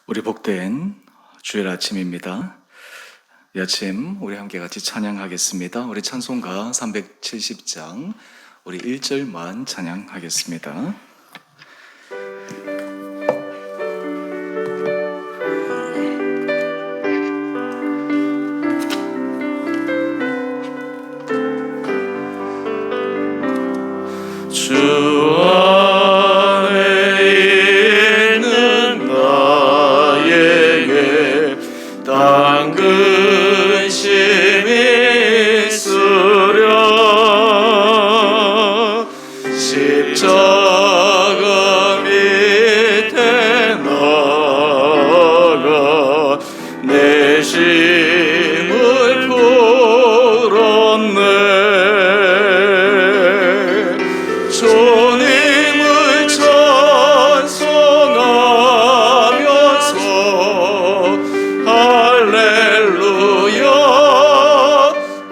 우리 복된 주일 아침입니다. 이 아침 우리 함께 같이 찬양하겠습니다. 우리 찬송가 370장 우리 1절만 찬양하겠습니다. 주 안에 있는 나에게 당근 심이 있으랴. 십자가 밑에 나가 내 심을 풀었네. 주님을 찬송하면서 할렐루야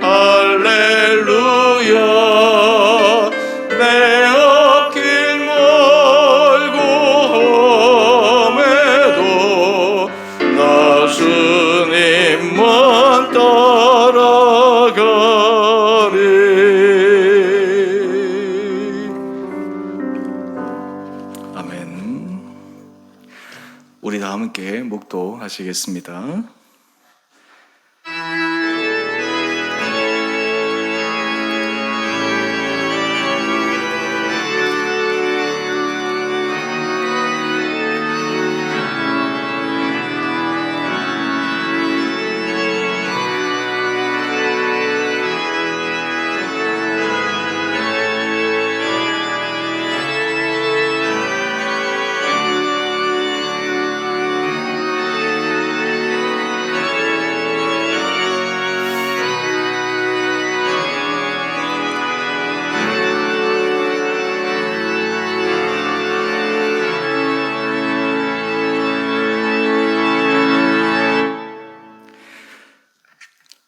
할렐루야. 내 앞길 멀고 험해도 나 주님만 따라가리. 아멘. 우리 다 함께 묵도하시겠습니다.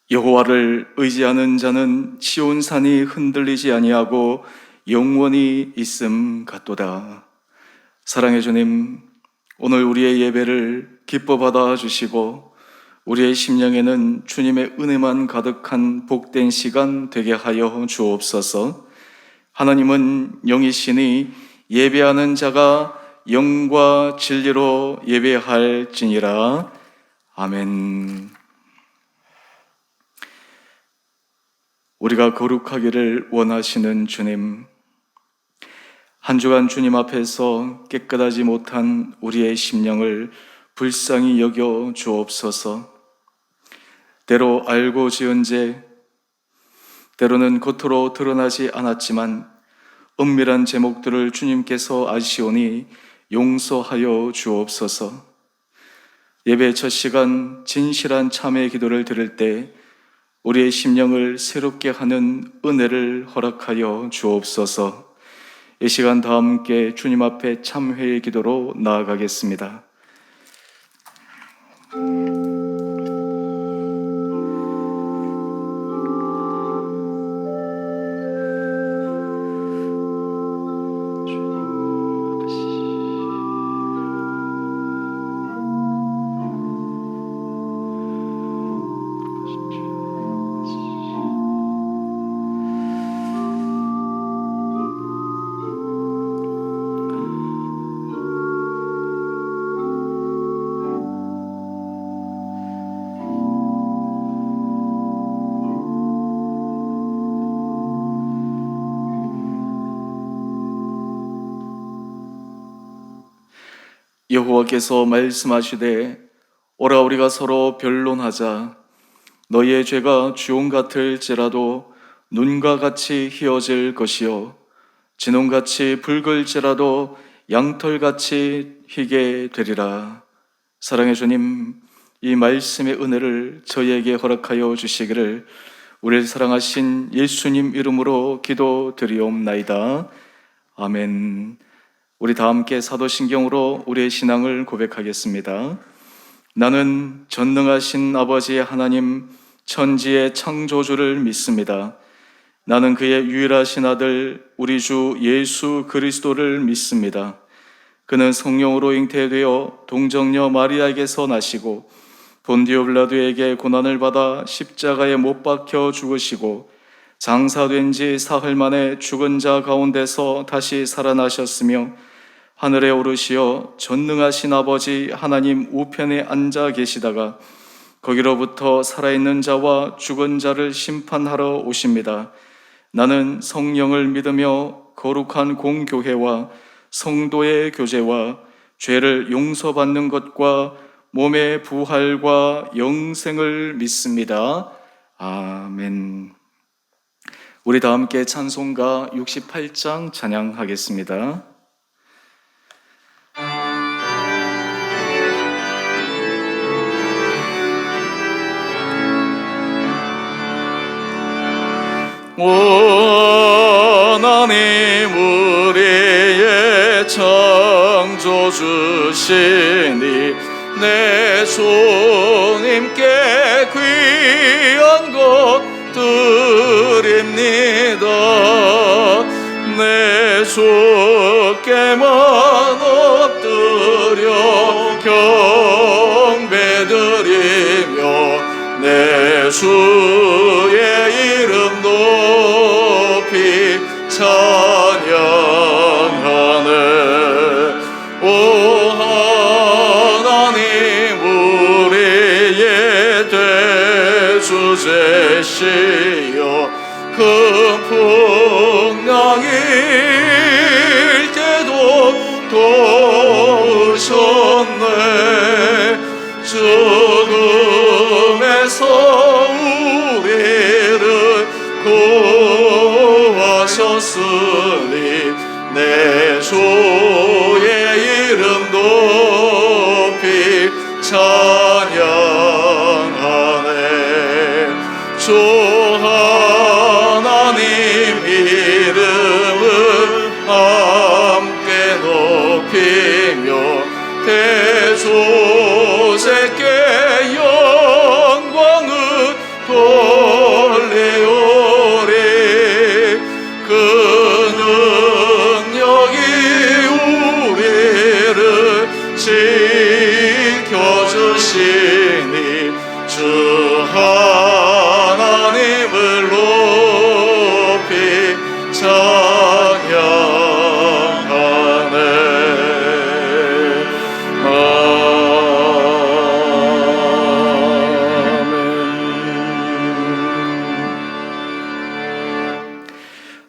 여호와를 의지하는 자는 시온산이 흔들리지 아니하고 영원히 있음 같도다. 사랑의 주님, 오늘 우리의 예배를 기뻐 받아 주시고 우리의 심령에는 주님의 은혜만 가득한 복된 시간 되게 하여 주옵소서. 하나님은 영이시니 예배하는 자가 영과 진리로 예배할지니라. 아멘. 우리가 거룩하기를 원하시는 주님, 한 주간 주님 앞에서 깨끗하지 못한 우리의 심령을 불쌍히 여겨 주옵소서. 때로 알고 지은 죄, 때로는 겉으로 드러나지 않았지만 은밀한 제목들을 주님께서 아시오니 용서하여 주옵소서. 예배 첫 시간 진실한 참회 기도를 드릴 때 우리의 심령을 새롭게 하는 은혜를 허락하여 주옵소서. 이 시간 다 함께 주님 앞에 참회의 기도로 나아가겠습니다. 여호와께서 말씀하시되 오라 우리가 서로 변론하자. 너희의 죄가 주홍 같을지라도 눈과 같이 희어질 것이요 진홍같이 붉을지라도 양털같이 희게 되리라. 사랑의 주님, 이 말씀의 은혜를 저희에게 허락하여 주시기를 우리를 사랑하신 예수님 이름으로 기도드리옵나이다. 아멘. 우리 다 함께 사도신경으로 우리의 신앙을 고백하겠습니다. 나는 전능하신 아버지의 하나님 천지의 창조주를 믿습니다. 나는 그의 유일하신 아들 우리 주 예수 그리스도를 믿습니다. 그는 성령으로 잉태되어 동정녀 마리아에게서 나시고 본디오 빌라도에게 고난을 받아 십자가에 못 박혀 죽으시고 장사된 지 사흘 만에 죽은 자 가운데서 다시 살아나셨으며 하늘에 오르시어 전능하신 아버지 하나님 우편에 앉아 계시다가 거기로부터 살아있는 자와 죽은 자를 심판하러 오십니다. 나는 성령을 믿으며 거룩한 공교회와 성도의 교제와 죄를 용서받는 것과 몸의 부활과 영생을 믿습니다. 아멘. 우리 다 함께 찬송가 68장 찬양하겠습니다. 하나님 우리의 창조주시니 내 주님께 귀한 것 드립니다. 내 주께만 엎드려 경배드리며 내 주의 이름 높이 찬양하네. 오 하나님 우리의 대주제시여 큰 풍랑일 때도 도우셨네. 죽음에서 우리를 구하셨으니 내 주의 이름 높이 찬양하네. 주 하나님 이름을 함께 높이며 대주제께 영광을 돌리오리. 그 능력이 우리를 지켜주시니 주 하나님을 높이 찬양하네.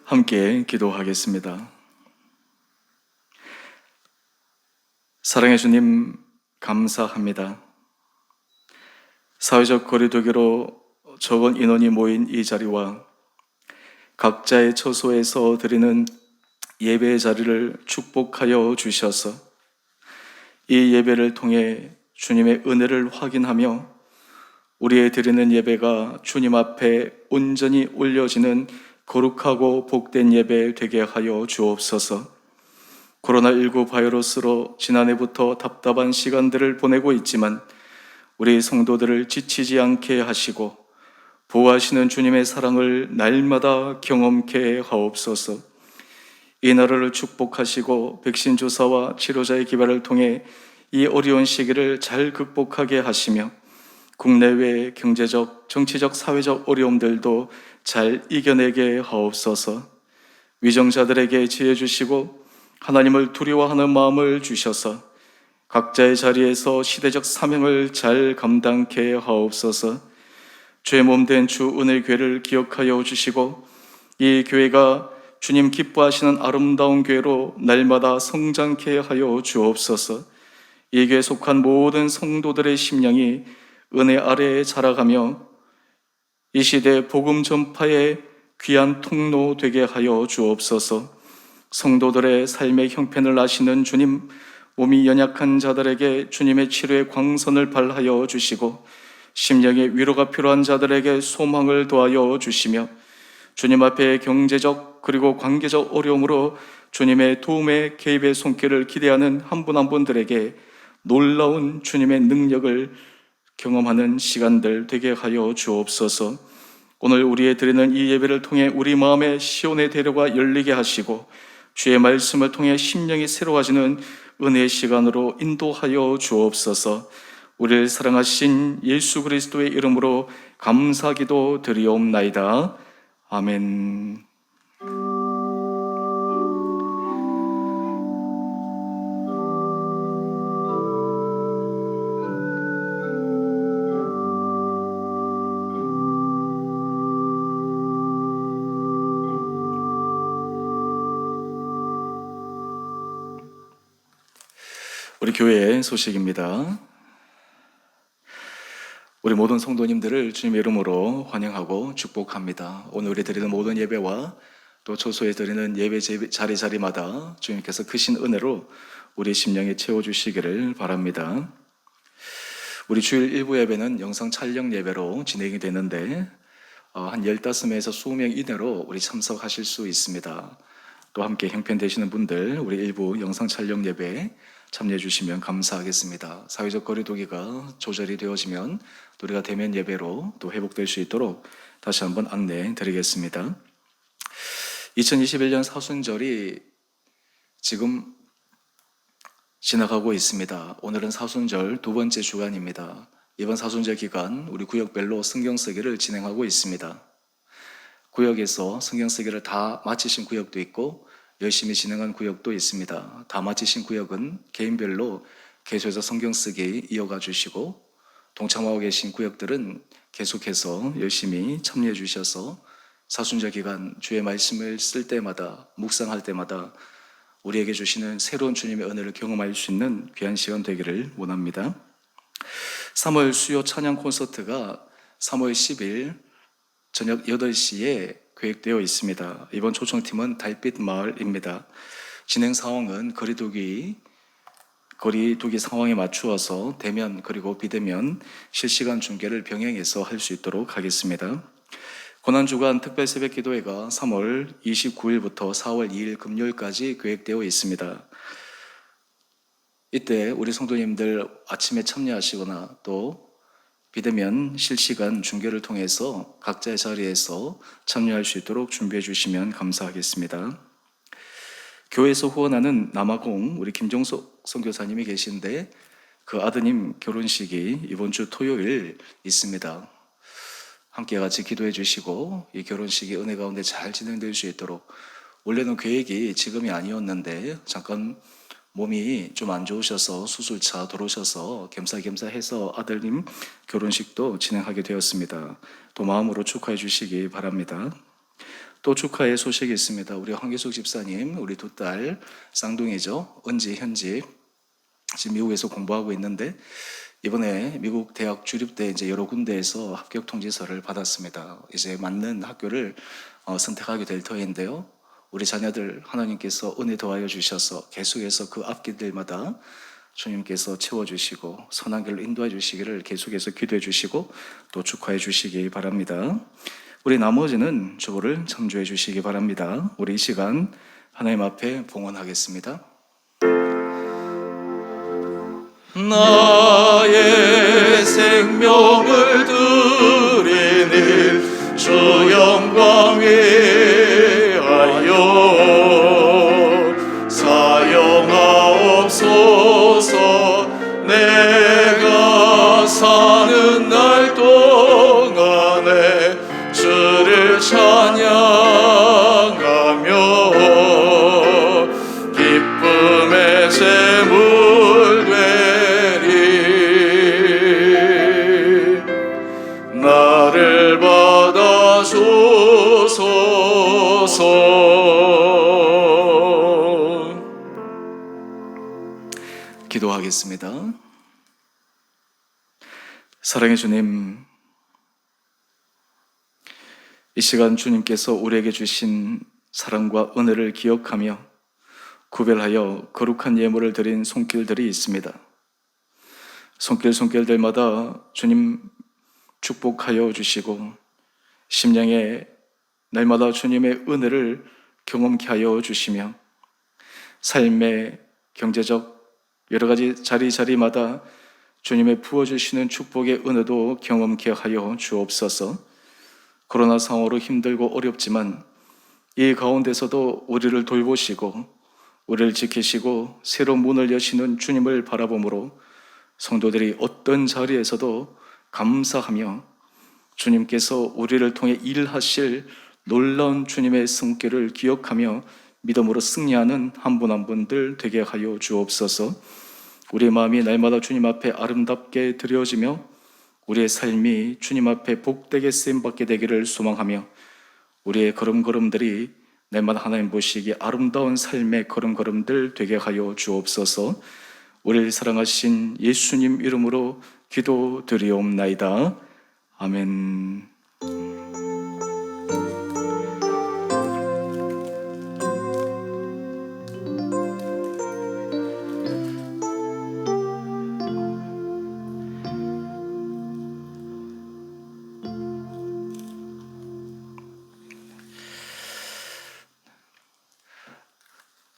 함께 기도하겠습니다. 사랑해 주님, 감사합니다. 사회적 거리두기로 적은 인원이 모인 이 자리와 각자의 처소에서 드리는 예배의 자리를 축복하여 주셔서 이 예배를 통해 주님의 은혜를 확인하며 우리의 드리는 예배가 주님 앞에 온전히 올려지는 거룩하고 복된 예배 되게 하여 주옵소서. 코로나19 바이러스로 지난해부터 답답한 시간들을 보내고 있지만 우리 성도들을 지치지 않게 하시고 보호하시는 주님의 사랑을 날마다 경험케 하옵소서. 이 나라를 축복하시고 백신 주사와 치료자의 기발을 통해 이 어려운 시기를 잘 극복하게 하시며 국내외 경제적, 정치적, 사회적 어려움들도 잘 이겨내게 하옵소서. 위정자들에게 지혜 주시고 하나님을 두려워하는 마음을 주셔서 각자의 자리에서 시대적 사명을 잘 감당케 하옵소서. 죄 몸된 주 은혜교회를 기억하여 주시고 이 교회가 주님 기뻐하시는 아름다운 교회로 날마다 성장케 하여 주옵소서. 이 교회에 속한 모든 성도들의 심령이 은혜 아래에 자라가며 이 시대 복음 전파의 귀한 통로 되게 하여 주옵소서. 성도들의 삶의 형편을 아시는 주님, 몸이 연약한 자들에게 주님의 치료의 광선을 발하여 주시고 심령의 위로가 필요한 자들에게 소망을 더하여 주시며 주님 앞에 경제적 그리고 관계적 어려움으로 주님의 도움의 개입의 손길을 기대하는 한 분 한 분들에게 놀라운 주님의 능력을 경험하는 시간들 되게 하여 주옵소서. 오늘 우리의 드리는 이 예배를 통해 우리 마음의 시온의 대로가 열리게 하시고 주의 말씀을 통해 심령이 새로워지는 은혜의 시간으로 인도하여 주옵소서. 우리를 사랑하신 예수 그리스도의 이름으로 감사기도 드리옵나이다. 아멘. 우리 교회의 소식입니다. 우리 모든 성도님들을 주님의 이름으로 환영하고 축복합니다. 오늘 우리 드리는 모든 예배와 또 초소에 드리는 예배 자리마다 주님께서 크신 은혜로 우리 심령에 채워주시기를 바랍니다. 우리 주일 일부 예배는 영상 촬영 예배로 진행이 되는데 한 15명에서 20명 이내로 우리 참석하실 수 있습니다. 또 함께 형편되시는 분들 우리 일부 영상 촬영 예배에 참여해 주시면 감사하겠습니다. 사회적 거리두기가 조절이 되어지면 우리가 대면 예배로 또 회복될 수 있도록 다시 한번 안내해 드리겠습니다. 2021년 사순절이 지금 지나가고 있습니다. 오늘은 사순절 두 번째 주간입니다. 이번 사순절 기간 우리 구역별로 성경 쓰기를 진행하고 있습니다. 구역에서 성경 쓰기를 다 마치신 구역도 있고 열심히 진행한 구역도 있습니다. 다 마치신 구역은 개인별로 계속해서 성경 쓰기 이어가 주시고, 동참하고 계신 구역들은 계속해서 열심히 참여해 주셔서 사순절 기간 주의 말씀을 쓸 때마다, 묵상할 때마다 우리에게 주시는 새로운 주님의 은혜를 경험할 수 있는 귀한 시간 되기를 원합니다. 3월 수요 찬양 콘서트가 3월 10일 저녁 8시에 계획되어 있습니다. 이번 초청팀은 달빛 마을입니다. 진행 상황은 거리두기 상황에 맞추어서 대면 그리고 비대면 실시간 중계를 병행해서 할 수 있도록 하겠습니다. 고난주간 특별 새벽 기도회가 3월 29일부터 4월 2일 금요일까지 계획되어 있습니다. 이때 우리 성도님들 아침에 참여하시거나 또 비대면 실시간 중계를 통해서 각자의 자리에서 참여할 수 있도록 준비해 주시면 감사하겠습니다. 교회에서 후원하는 남아공 우리 김종석 선교사님이 계신데 그 아드님 결혼식이 이번 주 토요일 있습니다. 함께 같이 기도해 주시고 이 결혼식이 은혜 가운데 잘 진행될 수 있도록, 원래는 계획이 지금이 아니었는데 잠깐 몸이 좀 안 좋으셔서 수술차 들어오셔서 겸사겸사해서 아들님 결혼식도 진행하게 되었습니다. 또 마음으로 축하해 주시기 바랍니다. 또 축하의 소식이 있습니다. 우리 황기숙 집사님, 우리 두 딸 쌍둥이죠. 은지, 현지 지금 미국에서 공부하고 있는데 이번에 미국 대학 주립대 이제 여러 군데에서 합격 통지서를 받았습니다. 이제 맞는 학교를 선택하게 될 터인데요. 우리 자녀들 하나님께서 은혜 더하여 주셔서 계속해서 그 앞길들마다 주님께서 채워주시고 선한 길로 인도해 주시기를 계속해서 기도해 주시고 또 축하해 주시기 바랍니다. 우리 나머지는 주보를 참조해 주시기 바랍니다. 우리 이 시간 하나님 앞에 봉헌하겠습니다. 나의 생명을 드리는 주 영광 위하여 사용하옵소서. 내가 사는 날 동안에 주를 찬양하며 기쁨의 제물 되리. 나를 받아 주소서. 기도하겠습니다. 사랑의 주님, 이 시간 주님께서 우리에게 주신 사랑과 은혜를 기억하며 구별하여 거룩한 예물을 드린 손길들이 있습니다. 손길들마다 주님 축복하여 주시고 심령에 날마다 주님의 은혜를 경험케 하여 주시며 삶의 경제적 여러 가지 자리마다 주님의 부어주시는 축복의 은혜도 경험케 하여 주옵소서. 코로나 상황으로 힘들고 어렵지만 이 가운데서도 우리를 돌보시고 우리를 지키시고 새로운 문을 여시는 주님을 바라보므로 성도들이 어떤 자리에서도 감사하며 주님께서 우리를 통해 일하실 놀라운 주님의 성격을 기억하며 믿음으로 승리하는 한 분 한 분들 되게 하여 주옵소서. 우리의 마음이 날마다 주님 앞에 아름답게 드려지며 우리의 삶이 주님 앞에 복되게 쓰임받게 되기를 소망하며 우리의 걸음걸음들이 날마다 하나님 보시기에 아름다운 삶의 걸음걸음들 되게 하여 주옵소서. 우리를 사랑하신 예수님 이름으로 기도드리옵나이다. 아멘.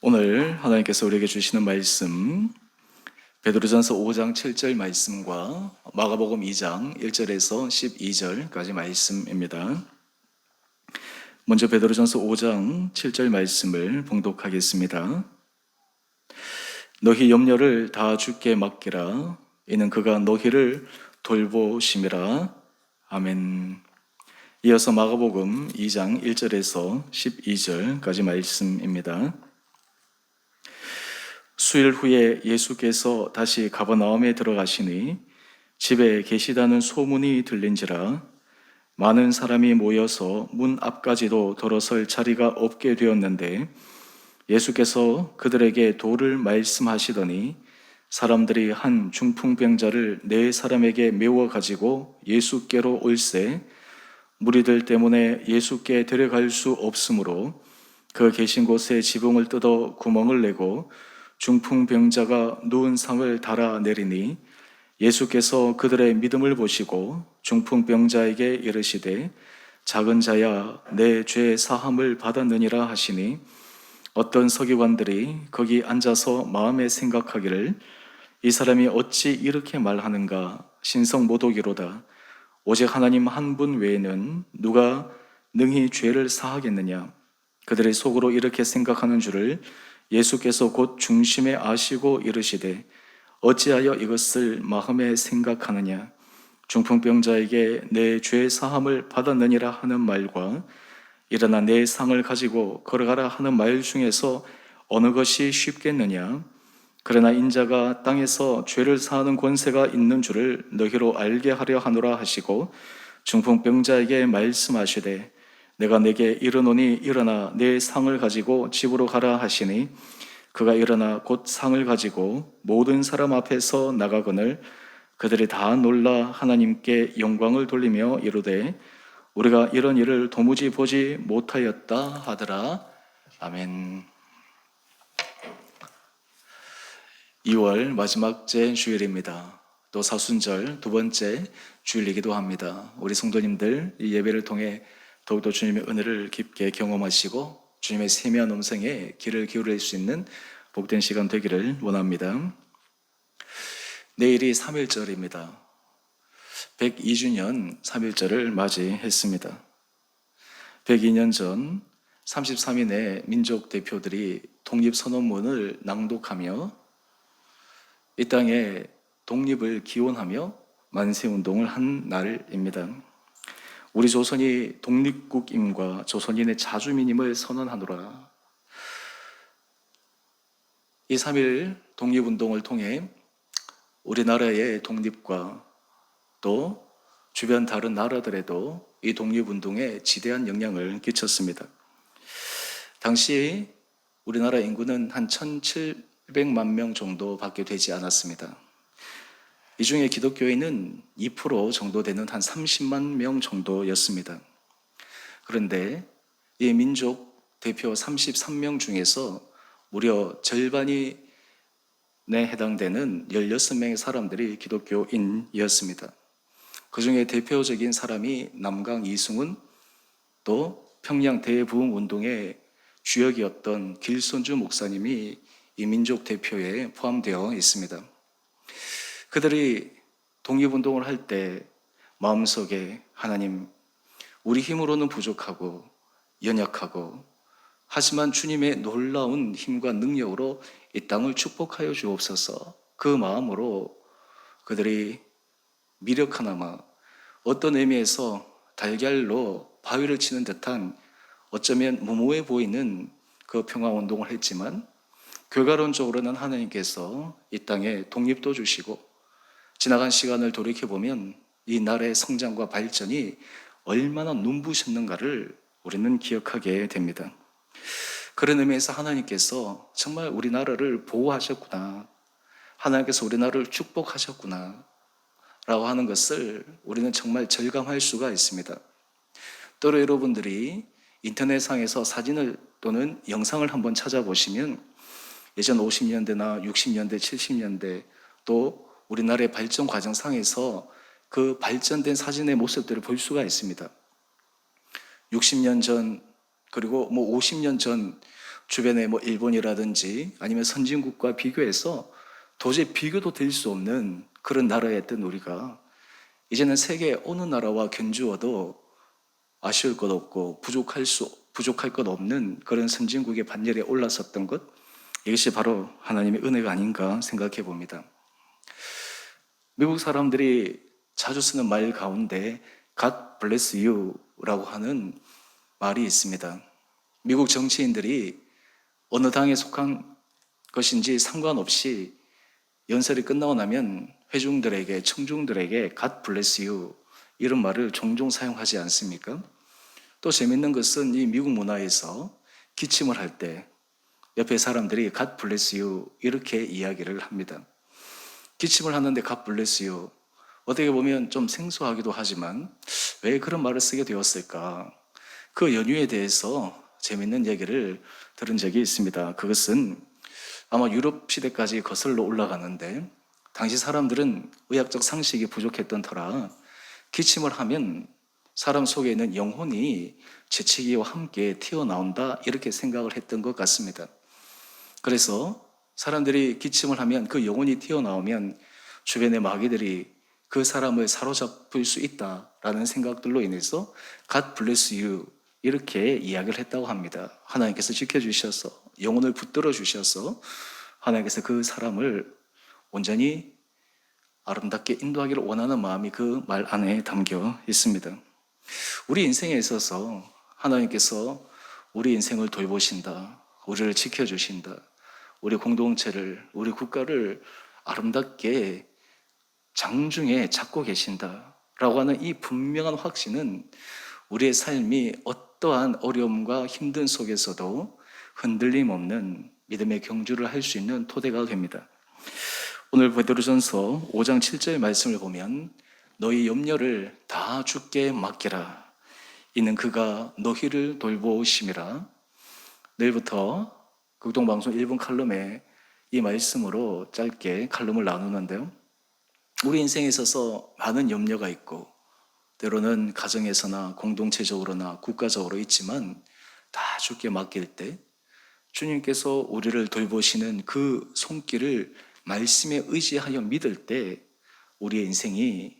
오늘 하나님께서 우리에게 주시는 말씀 베드로전서 5장 7절 말씀과 마가복음 2장 1절에서 12절까지 말씀입니다. 먼저 베드로전서 5장 7절 말씀을 봉독하겠습니다. 너희 염려를 다 주께 맡기라. 이는 그가 너희를 돌보심이라. 아멘. 이어서 마가복음 2장 1절에서 12절까지 말씀입니다. 수일 후에 예수께서 다시 가버나움에 들어가시니 집에 계시다는 소문이 들린지라 많은 사람이 모여서 문 앞까지도 들어설 자리가 없게 되었는데 예수께서 그들에게 도를 말씀하시더니 사람들이 한 중풍병자를 네 사람에게 메워 가지고 예수께로 올세 무리들 때문에 예수께 데려갈 수 없으므로 그 계신 곳에 지붕을 뜯어 구멍을 내고 중풍병자가 누운 상을 달아내리니 예수께서 그들의 믿음을 보시고 중풍병자에게 이르시되 작은 자야 내 죄 사함을 받았느니라 하시니 어떤 서기관들이 거기 앉아서 마음에 생각하기를 이 사람이 어찌 이렇게 말하는가 신성모독이로다. 오직 하나님 한 분 외에는 누가 능히 죄를 사하겠느냐. 그들의 속으로 이렇게 생각하는 줄을 예수께서 곧 중심에 아시고 이르시되 어찌하여 이것을 마음에 생각하느냐. 중풍병자에게 내 죄 사함을 받았느니라 하는 말과 일어나 내 상을 가지고 걸어가라 하는 말 중에서 어느 것이 쉽겠느냐. 그러나 인자가 땅에서 죄를 사하는 권세가 있는 줄을 너희로 알게 하려 하노라 하시고 중풍병자에게 말씀하시되 내가 내게 이르노니 일어나 내 상을 가지고 집으로 가라 하시니 그가 일어나 곧 상을 가지고 모든 사람 앞에서 나가거늘 그들이 다 놀라 하나님께 영광을 돌리며 이르되 우리가 이런 일을 도무지 보지 못하였다 하더라. 아멘. 2월 마지막 주일입니다. 또 사순절 두 번째 주일이기도 합니다. 우리 성도님들 이 예배를 통해 더욱더 주님의 은혜를 깊게 경험하시고 주님의 세미한 음성에 귀를 기울일 수 있는 복된 시간 되기를 원합니다. 내일이 3.1절입니다. 102주년 3.1절을 맞이했습니다. 102년 전 33인의 민족 대표들이 독립선언문을 낭독하며 이 땅에 독립을 기원하며 만세운동을 한 날입니다. 우리 조선이 독립국임과 조선인의 자주민임을 선언하노라. 이 3.1 독립운동을 통해 우리나라의 독립과 또 주변 다른 나라들에도 이 독립운동에 지대한 영향을 끼쳤습니다. 당시 우리나라 인구는 한 1,700만 명 정도밖에 되지 않았습니다. 이 중에 기독교인은 2% 정도 되는 한 30만 명 정도였습니다. 그런데 이 민족 대표 33명 중에서 무려 절반이 해당되는 16명의 사람들이 기독교인이었습니다. 그 중에 대표적인 사람이 남강 이승훈, 또 평양 대부흥운동의 주역이었던 길손주 목사님이 이 민족 대표에 포함되어 있습니다. 그들이 독립운동을 할 때 마음속에 하나님, 우리 힘으로는 부족하고 연약하고 하지만 주님의 놀라운 힘과 능력으로 이 땅을 축복하여 주옵소서. 그 마음으로 그들이 미력 하나마 어떤 의미에서 달걀로 바위를 치는 듯한 어쩌면 무모해 보이는 그 평화운동을 했지만 결과론적으로는 하나님께서 이 땅에 독립도 주시고 지나간 시간을 돌이켜보면 이 나라의 성장과 발전이 얼마나 눈부셨는가를 우리는 기억하게 됩니다. 그런 의미에서 하나님께서 정말 우리나라를 보호하셨구나, 하나님께서 우리나라를 축복하셨구나 라고 하는 것을 우리는 정말 절감할 수가 있습니다. 또 여러분들이 인터넷상에서 사진을 또는 영상을 한번 찾아보시면 예전 50년대나 60년대, 70년대 또 우리나라의 발전 과정상에서 그 발전된 사진의 모습들을 볼 수가 있습니다. 60년 전 그리고 50년 전 주변에 일본이라든지 아니면 선진국과 비교해서 도저히 비교도 될 수 없는 그런 나라였던 우리가 이제는 세계 어느 나라와 견주어도 아쉬울 것 없고 부족할 것 없는 그런 선진국의 반열에 올랐었던 것, 이것이 바로 하나님의 은혜가 아닌가 생각해 봅니다. 미국 사람들이 자주 쓰는 말 가운데 God bless you 라고 하는 말이 있습니다. 미국 정치인들이 어느 당에 속한 것인지 상관없이 연설이 끝나고 나면 회중들에게, 청중들에게 God bless you 이런 말을 종종 사용하지 않습니까? 또 재밌는 것은 이 미국 문화에서 기침을 할 때 옆에 사람들이 God bless you 이렇게 이야기를 합니다. 기침을 하는데 God bless you, 어떻게 보면 좀 생소하기도 하지만 왜 그런 말을 쓰게 되었을까? 그 연유에 대해서 재밌는 얘기를 들은 적이 있습니다. 그것은 아마 유럽 시대까지 거슬러 올라가는데 당시 사람들은 의학적 상식이 부족했던 터라 기침을 하면 사람 속에 있는 영혼이 재치기와 함께 튀어나온다 이렇게 생각을 했던 것 같습니다. 그래서 사람들이 기침을 하면 그 영혼이 튀어나오면 주변의 마귀들이 그 사람을 사로잡을 수 있다라는 생각들로 인해서 God bless you 이렇게 이야기를 했다고 합니다. 하나님께서 지켜주셔서 영혼을 붙들어 주셔서 하나님께서 그 사람을 온전히 아름답게 인도하기를 원하는 마음이 그 말 안에 담겨 있습니다. 우리 인생에 있어서 하나님께서 우리 인생을 돌보신다, 우리를 지켜주신다, 우리 공동체를, 우리 국가를 아름답게 장중에 잡고 계신다라고 하는 이 분명한 확신은 우리의 삶이 어떠한 어려움과 힘든 속에서도 흔들림 없는 믿음의 경주를 할 수 있는 토대가 됩니다. 오늘 베드로전서 5장 7절 말씀을 보면 너희 염려를 다 주께 맡기라. 이는 그가 너희를 돌보심이라. 내일부터 극동방송 1분 칼럼에 이 말씀으로 짧게 칼럼을 나누는데요. 우리 인생에 있어서 많은 염려가 있고 때로는 가정에서나 공동체적으로나 국가적으로 있지만 다 주께 맡길 때 주님께서 우리를 돌보시는 그 손길을 말씀에 의지하여 믿을 때 우리의 인생이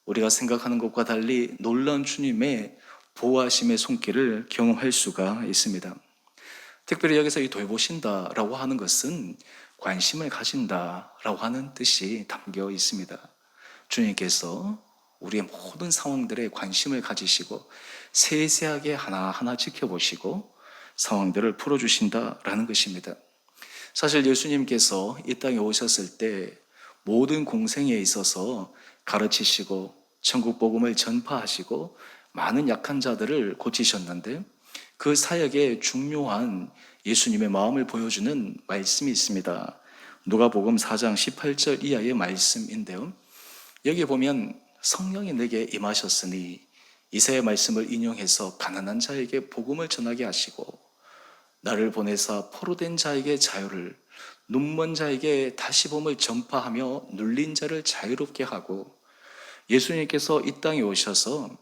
우리가 생각하는 것과 달리 놀라운 주님의 보호하심의 손길을 경험할 수가 있습니다. 특별히 여기서 이 돌보신다라고 하는 것은 관심을 가진다라고 하는 뜻이 담겨 있습니다. 주님께서 우리의 모든 상황들에 관심을 가지시고 세세하게 하나하나 지켜보시고 상황들을 풀어주신다라는 것입니다. 사실 예수님께서 이 땅에 오셨을 때 모든 공생에 있어서 가르치시고 천국 복음을 전파하시고 많은 약한 자들을 고치셨는데 그 사역에 중요한 예수님의 마음을 보여주는 말씀이 있습니다. 누가복음 4장 18절 이하의 말씀인데요. 여기 보면 성령이 내게 임하셨으니 이새의 말씀을 인용해서 가난한 자에게 복음을 전하게 하시고 나를 보내사 포로된 자에게 자유를, 눈먼 자에게 다시 봄을 전파하며 눌린 자를 자유롭게 하고, 예수님께서 이 땅에 오셔서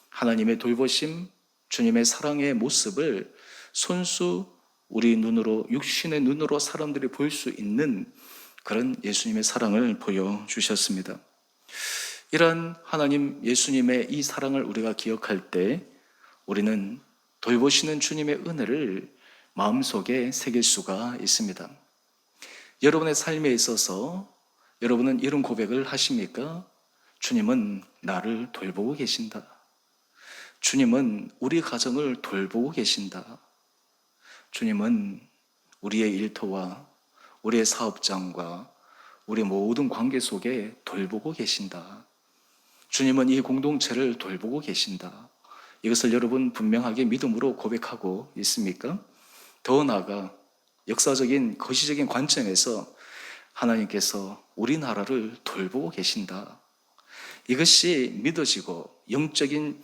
하나님의 돌보심, 주님의 사랑의 모습을 손수 우리 눈으로, 육신의 눈으로 사람들이 볼 수 있는 그런 예수님의 사랑을 보여주셨습니다. 이런 하나님 예수님의 이 사랑을 우리가 기억할 때 우리는 돌보시는 주님의 은혜를 마음속에 새길 수가 있습니다. 여러분의 삶에 있어서 여러분은 이런 고백을 하십니까? 주님은 나를 돌보고 계신다. 주님은 우리 가정을 돌보고 계신다. 주님은 우리의 일터와 우리의 사업장과 우리 모든 관계 속에 돌보고 계신다. 주님은 이 공동체를 돌보고 계신다. 이것을 여러분 분명하게 믿음으로 고백하고 있습니까? 더 나아가 역사적인 거시적인 관점에서 하나님께서 우리나라를 돌보고 계신다. 이것이 믿어지고 영적인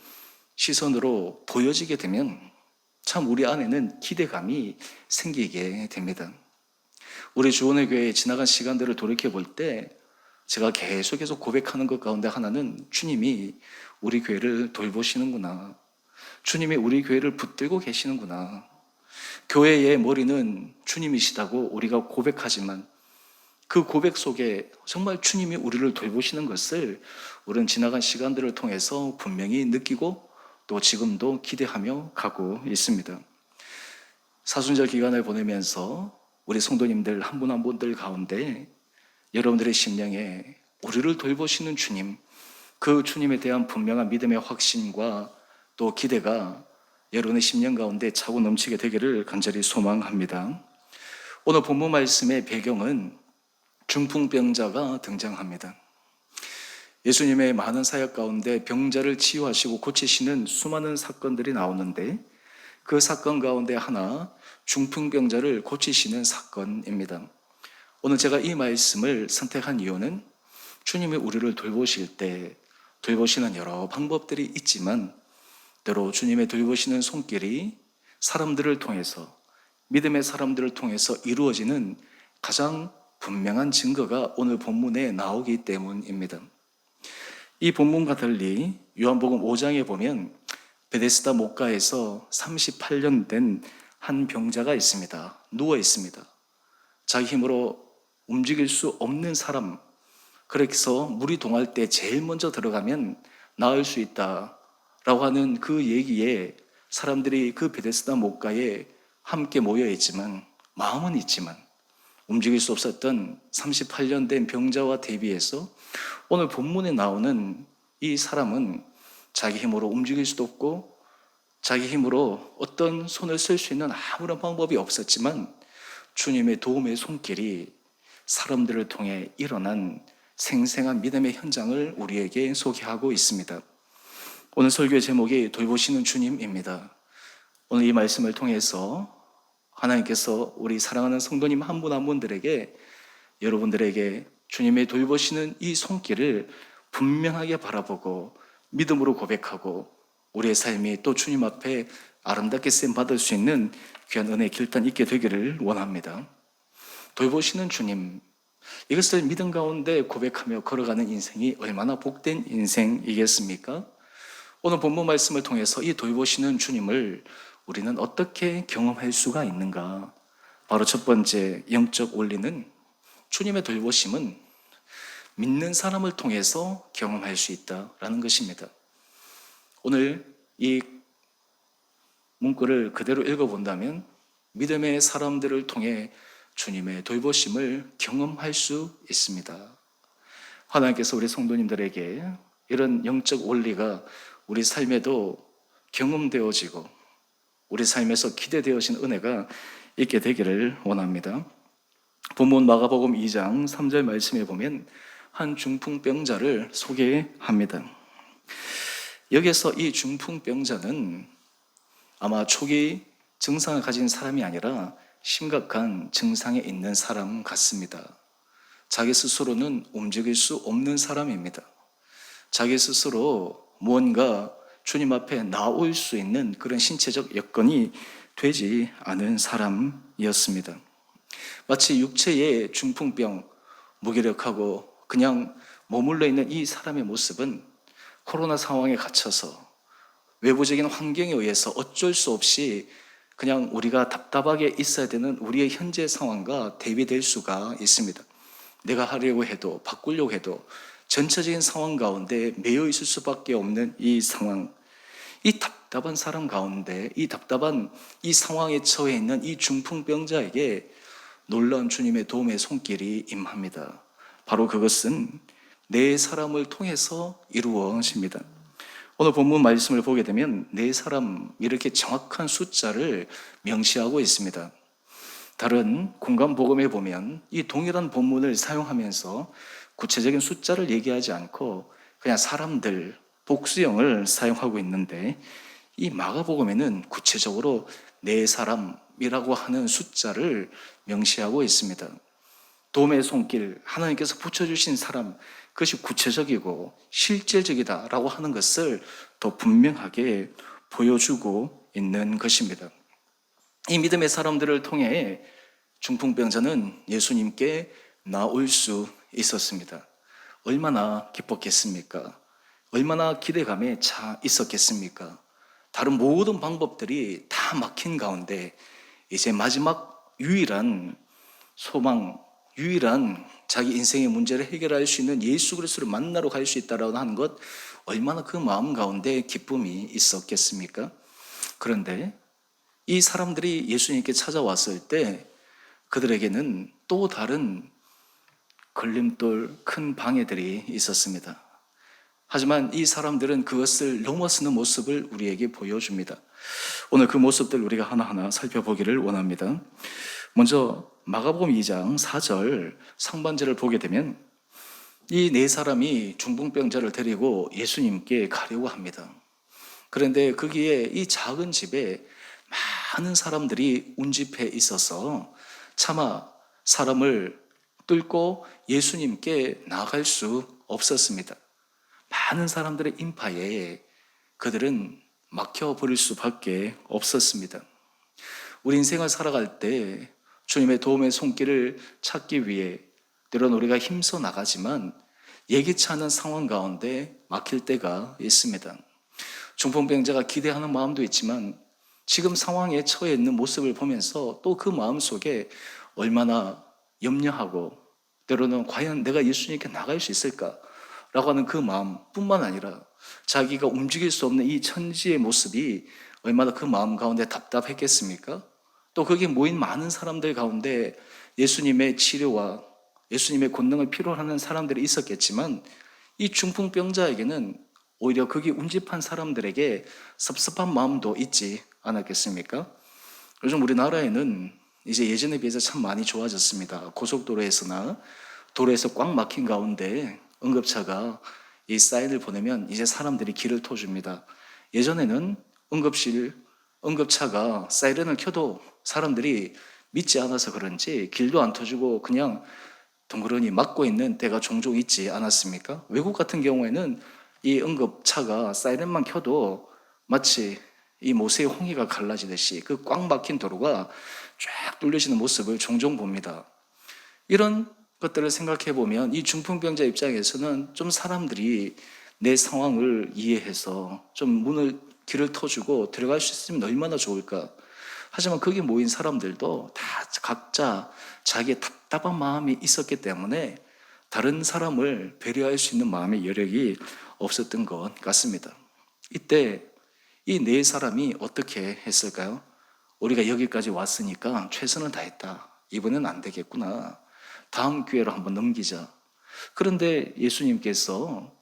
시선으로 보여지게 되면 참 우리 안에는 기대감이 생기게 됩니다. 우리 주원의 교회에 지나간 시간들을 돌이켜 볼 때 제가 계속해서 고백하는 것 가운데 하나는 주님이 우리 교회를 돌보시는구나. 주님이 우리 교회를 붙들고 계시는구나. 교회의 머리는 주님이시다고 우리가 고백하지만 그 고백 속에 정말 주님이 우리를 돌보시는 것을 우리는 지나간 시간들을 통해서 분명히 느끼고 또 지금도 기대하며 가고 있습니다. 사순절 기간을 보내면서 우리 성도님들 한 분 한 분들 가운데 여러분들의 심령에 우리를 돌보시는 주님, 그 주님에 대한 분명한 믿음의 확신과 또 기대가 여러분의 심령 가운데 차고 넘치게 되기를 간절히 소망합니다. 오늘 본문 말씀의 배경은 중풍병자가 등장합니다. 예수님의 많은 사역 가운데 병자를 치유하시고 고치시는 수많은 사건들이 나오는데 그 사건 가운데 하나 중풍병자를 고치시는 사건입니다. 오늘 제가 이 말씀을 선택한 이유는 주님이 우리를 돌보실 때 돌보시는 여러 방법들이 있지만 때로 주님의 돌보시는 손길이 사람들을 통해서 믿음의 사람들을 통해서 이루어지는 가장 분명한 증거가 오늘 본문에 나오기 때문입니다. 이 본문과 달리 요한복음 5장에 보면 베데스다 목가에서 38년 된 한 병자가 있습니다. 누워 있습니다. 자기 힘으로 움직일 수 없는 사람, 그래서 물이 동할 때 제일 먼저 들어가면 나을 수 있다라고 하는 그 얘기에 사람들이 그 베데스다 목가에 함께 모여 있지만 마음은 있지만 움직일 수 없었던 38년 된 병자와 대비해서 오늘 본문에 나오는 이 사람은 자기 힘으로 움직일 수도 없고 자기 힘으로 어떤 손을 쓸 수 있는 아무런 방법이 없었지만 주님의 도움의 손길이 사람들을 통해 일어난 생생한 믿음의 현장을 우리에게 소개하고 있습니다. 오늘 설교의 제목이 돌보시는 주님입니다. 오늘 이 말씀을 통해서 하나님께서 우리 사랑하는 성도님 한 분 한 분들에게 여러분들에게 주님의 돌보시는 이 손길을 분명하게 바라보고 믿음으로 고백하고 우리의 삶이 또 주님 앞에 아름답게 쓰임 받을 수 있는 귀한 은혜의 길단 있게 되기를 원합니다. 돌보시는 주님, 이것을 믿음 가운데 고백하며 걸어가는 인생이 얼마나 복된 인생이겠습니까? 오늘 본문 말씀을 통해서 이 돌보시는 주님을 우리는 어떻게 경험할 수가 있는가? 바로 첫 번째 영적 원리는 주님의 돌보심은 믿는 사람을 통해서 경험할 수 있다라는 것입니다. 오늘 이 문구를 그대로 읽어본다면 믿음의 사람들을 통해 주님의 돌보심을 경험할 수 있습니다. 하나님께서 우리 성도님들에게 이런 영적 원리가 우리 삶에도 경험되어지고 우리 삶에서 기대되어진 은혜가 있게 되기를 원합니다. 본문 마가복음 2장 3절 말씀에 보면 한 중풍병자를 소개합니다. 여기서 이 중풍병자는 아마 초기 증상을 가진 사람이 아니라 심각한 증상에 있는 사람 같습니다. 자기 스스로는 움직일 수 없는 사람입니다. 자기 스스로 무언가 주님 앞에 나올 수 있는 그런 신체적 여건이 되지 않은 사람이었습니다. 마치 육체의 중풍병, 무기력하고 그냥 머물러 있는 이 사람의 모습은 코로나 상황에 갇혀서 외부적인 환경에 의해서 어쩔 수 없이 그냥 우리가 답답하게 있어야 되는 우리의 현재 상황과 대비될 수가 있습니다. 내가 하려고 해도 바꾸려고 해도 전체적인 상황 가운데 매여 있을 수밖에 없는 이 상황, 이 답답한 사람 가운데 이 답답한 이 상황에 처해 있는 이 중풍병자에게 놀라운 주님의 도움의 손길이 임합니다. 바로 그것은 네 사람을 통해서 이루어집니다. 오늘 본문 말씀을 보게 되면 네 사람 이렇게 정확한 숫자를 명시하고 있습니다. 다른 공간 복음에 보면 이 동일한 본문을 사용하면서 구체적인 숫자를 얘기하지 않고 그냥 사람들, 복수형을 사용하고 있는데 이 마가복음에는 구체적으로 네 사람이라고 하는 숫자를 명시하고 있습니다. 도움의 손길, 하나님께서 붙여주신 사람, 그것이 구체적이고 실제적이다라고 하는 것을 더 분명하게 보여주고 있는 것입니다. 이 믿음의 사람들을 통해 중풍병자는 예수님께 나올 수 있었습니다. 얼마나 기뻤겠습니까? 얼마나 기대감에 차 있었겠습니까? 다른 모든 방법들이 다 막힌 가운데 이제 마지막 유일한 소망, 유일한 자기 인생의 문제를 해결할 수 있는 예수 그리스도를 만나러 갈 수 있다라고 하는 것, 얼마나 그 마음 가운데 기쁨이 있었겠습니까? 그런데 이 사람들이 예수님께 찾아왔을 때 그들에게는 또 다른 걸림돌, 큰 방해들이 있었습니다. 하지만 이 사람들은 그것을 넘어서는 모습을 우리에게 보여줍니다. 오늘 그 모습들 우리가 하나하나 살펴보기를 원합니다. 먼저 마가복음 2장 4절 상반절을 보게 되면 이 네 사람이 중풍병자를 데리고 예수님께 가려고 합니다. 그런데 거기에 이 작은 집에 많은 사람들이 운집해 있어서 차마 사람을 뚫고 예수님께 나아갈 수 없었습니다. 많은 사람들의 인파에 그들은 막혀버릴 수밖에 없었습니다. 우리 인생을 살아갈 때 주님의 도움의 손길을 찾기 위해 때로는 우리가 힘써 나가지만 예기치 않은 상황 가운데 막힐 때가 있습니다. 중풍병자가 기대하는 마음도 있지만 지금 상황에 처해 있는 모습을 보면서 또 그 마음 속에 얼마나 염려하고 때로는 과연 내가 예수님께 나갈 수 있을까? 라고 하는 그 마음뿐만 아니라 자기가 움직일 수 없는 이 천지의 모습이 얼마나 그 마음 가운데 답답했겠습니까? 또 거기에 모인 많은 사람들 가운데 예수님의 치료와 예수님의 권능을 필요로 하는 사람들이 있었겠지만 이 중풍병자에게는 오히려 거기 운집한 사람들에게 섭섭한 마음도 있지 않았겠습니까? 요즘 우리나라에는 이제 예전에 비해서 참 많이 좋아졌습니다. 고속도로에서나 도로에서 꽉 막힌 가운데 응급차가 이 사인을 보내면 이제 사람들이 길을 터줍니다. 예전에는 응급차가 사이렌을 켜도 사람들이 믿지 않아서 그런지 길도 안 터주고 그냥 덩그러니 막고 있는 때가 종종 있지 않았습니까? 외국 같은 경우에는 이 응급차가 사이렌만 켜도 마치 이 모세의 홍해가 갈라지듯이 그 꽉 막힌 도로가 쫙 뚫려지는 모습을 종종 봅니다. 이런 것들을 생각해 보면 이 중풍병자 입장에서는 좀 사람들이 내 상황을 이해해서 좀 길을 터주고 들어갈 수 있으면 얼마나 좋을까. 하지만 거기 모인 사람들도 다 각자 자기의 답답한 마음이 있었기 때문에 다른 사람을 배려할 수 있는 마음의 여력이 없었던 것 같습니다. 이때 이 네 사람이 어떻게 했을까요? 우리가 여기까지 왔으니까 최선을 다했다. 이번엔 안 되겠구나. 다음 기회로 한번 넘기자. 그런데 예수님께서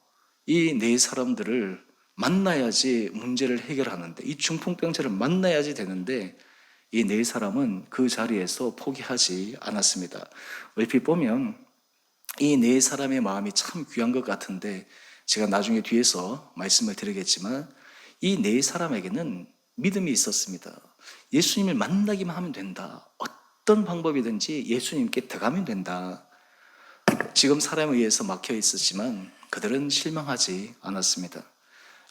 이 네 사람들을 만나야지 문제를 해결하는데, 이 중풍병자를 만나야지 되는데 이 네 사람은 그 자리에서 포기하지 않았습니다. 얼핏 보면 이 네 사람의 마음이 참 귀한 것 같은데 제가 나중에 뒤에서 말씀을 드리겠지만 이 네 사람에게는 믿음이 있었습니다. 예수님을 만나기만 하면 된다. 어떤 방법이든지 예수님께 들어가면 된다. 지금 사람에 의해서 막혀 있었지만 그들은 실망하지 않았습니다.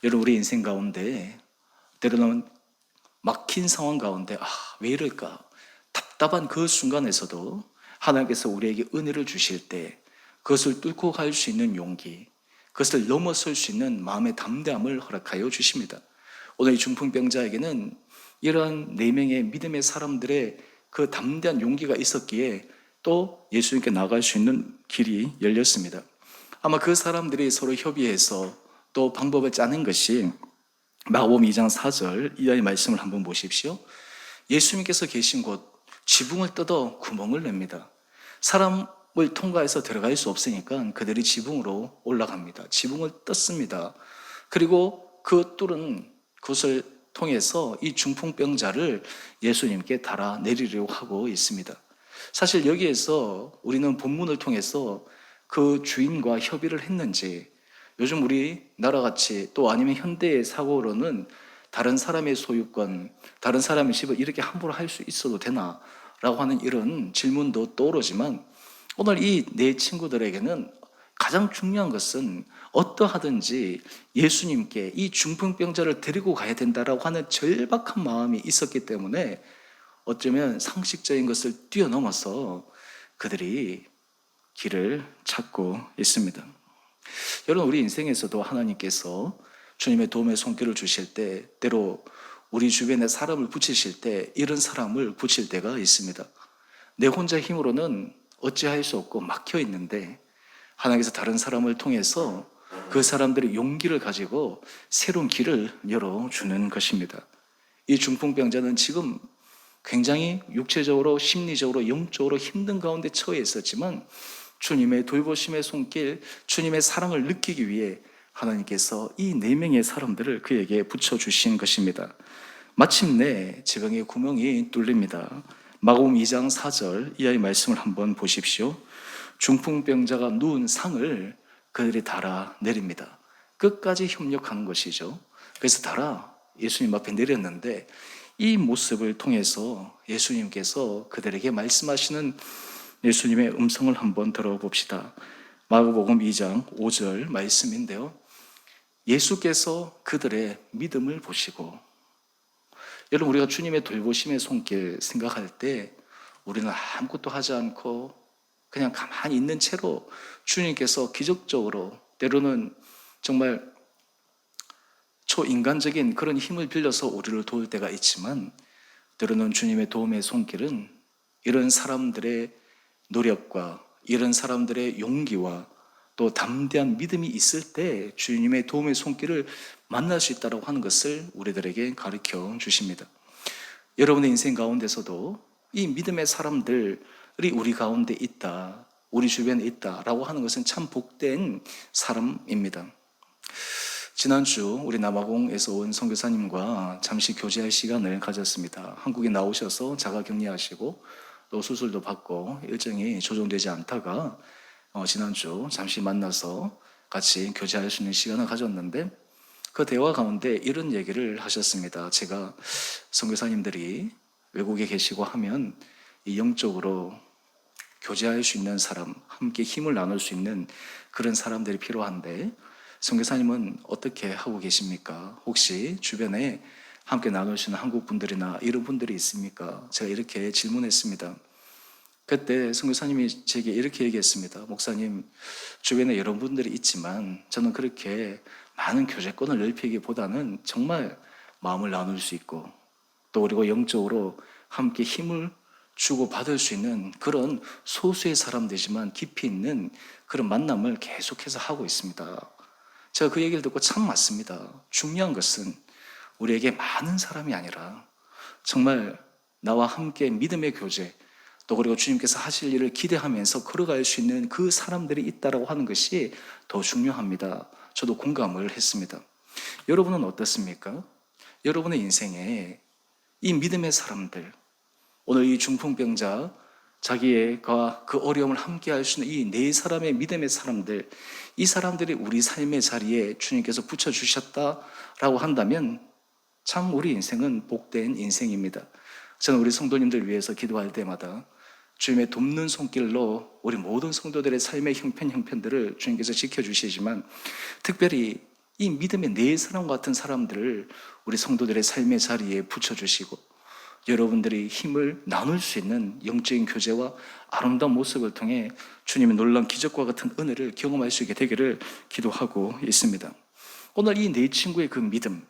여러분, 우리 인생 가운데 때로는 막힌 상황 가운데 왜 이럴까? 답답한 그 순간에서도 하나님께서 우리에게 은혜를 주실 때 그것을 뚫고 갈 수 있는 용기, 그것을 넘어설 수 있는 마음의 담대함을 허락하여 주십니다. 오늘 이 중풍병자에게는 이러한 네 명의 믿음의 사람들의 그 담대한 용기가 있었기에 또 예수님께 나갈 수 있는 길이 열렸습니다. 아마 그 사람들이 서로 협의해서 또 방법을 짜낸 것이 마가복음 2장 4절 이하의 말씀을 한번 보십시오. 예수님께서 계신 곳 지붕을 뜯어 구멍을 냅니다. 사람을 통과해서 들어갈 수 없으니까 그들이 지붕으로 올라갑니다. 지붕을 뜯습니다. 그리고 그 뚫은 곳을 통해서 이 중풍병자를 예수님께 달아내리려고 하고 있습니다. 사실 여기에서 우리는 본문을 통해서 그 주인과 협의를 했는지, 요즘 우리나라같이 또 아니면 현대의 사고로는 다른 사람의 소유권, 다른 사람의 집을 이렇게 함부로 할 수 있어도 되나? 라고 하는 이런 질문도 떠오르지만, 오늘 이 네 친구들에게는 가장 중요한 것은 어떠하든지 예수님께 이 중풍병자를 데리고 가야 된다라고 하는 절박한 마음이 있었기 때문에 어쩌면 상식적인 것을 뛰어넘어서 그들이 길을 찾고 있습니다. 여러분, 우리 인생에서도 하나님께서 주님의 도움의 손길을 주실 때, 때로 우리 주변에 사람을 붙이실 때 이런 사람을 붙일 때가 있습니다. 내 혼자 힘으로는 어찌할 수 없고 막혀 있는데 하나님께서 다른 사람을 통해서 그 사람들의 용기를 가지고 새로운 길을 열어주는 것입니다. 이 중풍병자는 지금 굉장히 육체적으로, 심리적으로, 영적으로 힘든 가운데 처해 있었지만 주님의 돌보심의 손길, 주님의 사랑을 느끼기 위해 하나님께서 이 네 명의 사람들을 그에게 붙여주신 것입니다. 마침내 지붕의 구멍이 뚫립니다. 마가복음 2장 4절 이하의 말씀을 한번 보십시오. 중풍병자가 누운 상을 그들이 달아내립니다. 끝까지 협력하는 것이죠. 그래서 달아 예수님 앞에 내렸는데, 이 모습을 통해서 예수님께서 그들에게 말씀하시는 예수님의 음성을 한번 들어봅시다. 마가복음 2장 5절 말씀인데요. 예수께서 그들의 믿음을 보시고, 여러분, 우리가 주님의 돌보심의 손길 생각할 때 우리는 아무것도 하지 않고 그냥 가만히 있는 채로 주님께서 기적적으로, 때로는 정말 초인간적인 그런 힘을 빌려서 우리를 도울 때가 있지만, 때로는 주님의 도움의 손길은 이런 사람들의 노력과 이런 사람들의 용기와 또 담대한 믿음이 있을 때 주님의 도움의 손길을 만날 수 있다고 하는 것을 우리들에게 가르쳐 주십니다. 여러분의 인생 가운데서도 이 믿음의 사람들이 우리 가운데 있다, 우리 주변에 있다라고 하는 것은 참 복된 사람입니다. 지난주 우리 남아공에서 온 선교사님과 잠시 교제할 시간을 가졌습니다. 한국에 나오셔서 자가격리하시고 또 수술도 받고 일정이 조정되지 않다가 지난주 잠시 만나서 같이 교제할 수 있는 시간을 가졌는데, 그 대화 가운데 이런 얘기를 하셨습니다. 제가 선교사님들이 외국에 계시고 하면 이 영적으로 교제할 수 있는 사람, 함께 힘을 나눌 수 있는 그런 사람들이 필요한데 선교사님은 어떻게 하고 계십니까? 혹시 주변에 함께 나눌 수 있는 한국 분들이나 이런 분들이 있습니까? 제가 이렇게 질문했습니다. 그때 선교사님이 제게 이렇게 얘기했습니다. 목사님, 주변에 여러 분들이 있지만 저는 그렇게 많은 교제권을 넓히기보다는 정말 마음을 나눌 수 있고 또 그리고 영적으로 함께 힘을 주고 받을 수 있는 그런 소수의 사람들이지만 깊이 있는 그런 만남을 계속해서 하고 있습니다. 제가 그 얘기를 듣고 참 맞습니다. 중요한 것은 우리에게 많은 사람이 아니라 정말 나와 함께 믿음의 교제, 또 그리고 주님께서 하실 일을 기대하면서 걸어갈 수 있는 그 사람들이 있다라고 하는 것이 더 중요합니다. 저도 공감을 했습니다. 여러분은 어떻습니까? 여러분의 인생에 이 믿음의 사람들, 오늘 이 중풍병자, 자기가 그 어려움을 함께 할 수 있는 이 네 사람의 믿음의 사람들, 이 사람들이 우리 삶의 자리에 주님께서 붙여주셨다라고 한다면 참 우리 인생은 복된 인생입니다. 저는 우리 성도님들 위해서 기도할 때마다 주님의 돕는 손길로 우리 모든 성도들의 삶의 형편들을 주님께서 지켜주시지만, 특별히 이 믿음의 네 사람 같은 사람들을 우리 성도들의 삶의 자리에 붙여주시고 여러분들이 힘을 나눌 수 있는 영적인 교제와 아름다운 모습을 통해 주님의 놀라운 기적과 같은 은혜를 경험할 수 있게 되기를 기도하고 있습니다. 오늘 이 네 친구의 그 믿음,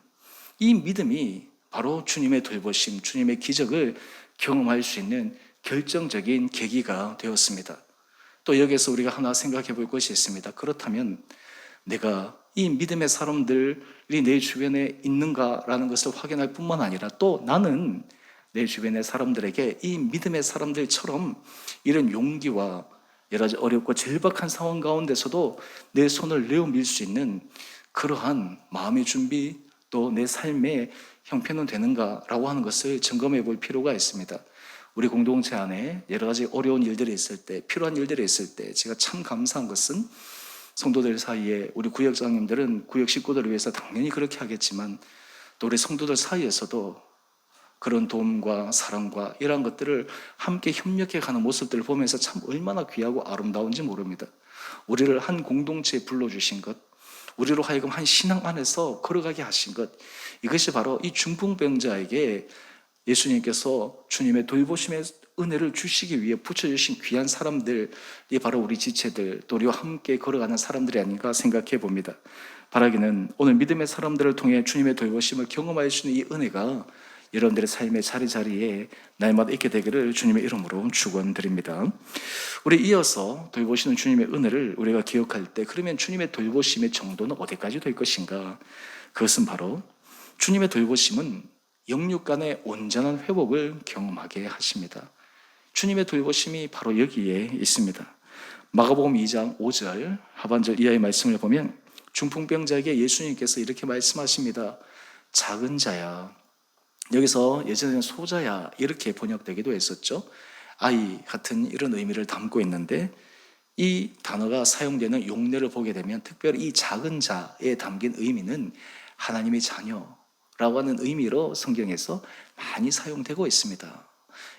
이 믿음이 바로 주님의 돌보심, 주님의 기적을 경험할 수 있는 결정적인 계기가 되었습니다. 또 여기에서 우리가 하나 생각해 볼 것이 있습니다. 그렇다면 내가 이 믿음의 사람들이 내 주변에 있는가라는 것을 확인할 뿐만 아니라 또 나는 내 주변의 사람들에게 이 믿음의 사람들처럼 이런 용기와 여러 가지 어렵고 절박한 상황 가운데서도 내 손을 내어 밀 수 있는 그러한 마음의 준비 또 내 삶의 형편은 되는가라고 하는 것을 점검해 볼 필요가 있습니다. 우리 공동체 안에 여러 가지 어려운 일들이 있을 때, 필요한 일들이 있을 때 제가 참 감사한 것은 성도들 사이에 우리 구역장님들은 구역 식구들을 위해서 당연히 그렇게 하겠지만 또 우리 성도들 사이에서도 그런 도움과 사랑과 이러한 것들을 함께 협력해 가는 모습들을 보면서 참 얼마나 귀하고 아름다운지 모릅니다. 우리를 한 공동체에 불러주신 것, 우리로 하여금 한 신앙 안에서 걸어가게 하신 것, 이것이 바로 이 중풍병자에게 예수님께서 주님의 돌보심의 은혜를 주시기 위해 붙여주신 귀한 사람들이 바로 우리 지체들, 또 우리와 함께 걸어가는 사람들이 아닌가 생각해 봅니다. 바라기는 오늘 믿음의 사람들을 통해 주님의 돌보심을 경험할 수 있는 이 은혜가 여러분들의 삶의 자리자리에 날마다 있게 되기를 주님의 이름으로 축원드립니다. 우리 이어서 돌보시는 주님의 은혜를 우리가 기억할 때 그러면 주님의 돌보심의 정도는 어디까지 될 것인가? 그것은 바로 주님의 돌보심은 영육 간의 온전한 회복을 경험하게 하십니다. 주님의 돌보심이 바로 여기에 있습니다. 마가복음 2장 5절 하반절 이하의 말씀을 보면 중풍병자에게 예수님께서 이렇게 말씀하십니다. 작은 자야. 여기서 예전에는 소자야 이렇게 번역되기도 했었죠. 아이 같은 이런 의미를 담고 있는데 이 단어가 사용되는 용례를 보게 되면 특별히 이 작은 자에 담긴 의미는 하나님의 자녀라고 하는 의미로 성경에서 많이 사용되고 있습니다.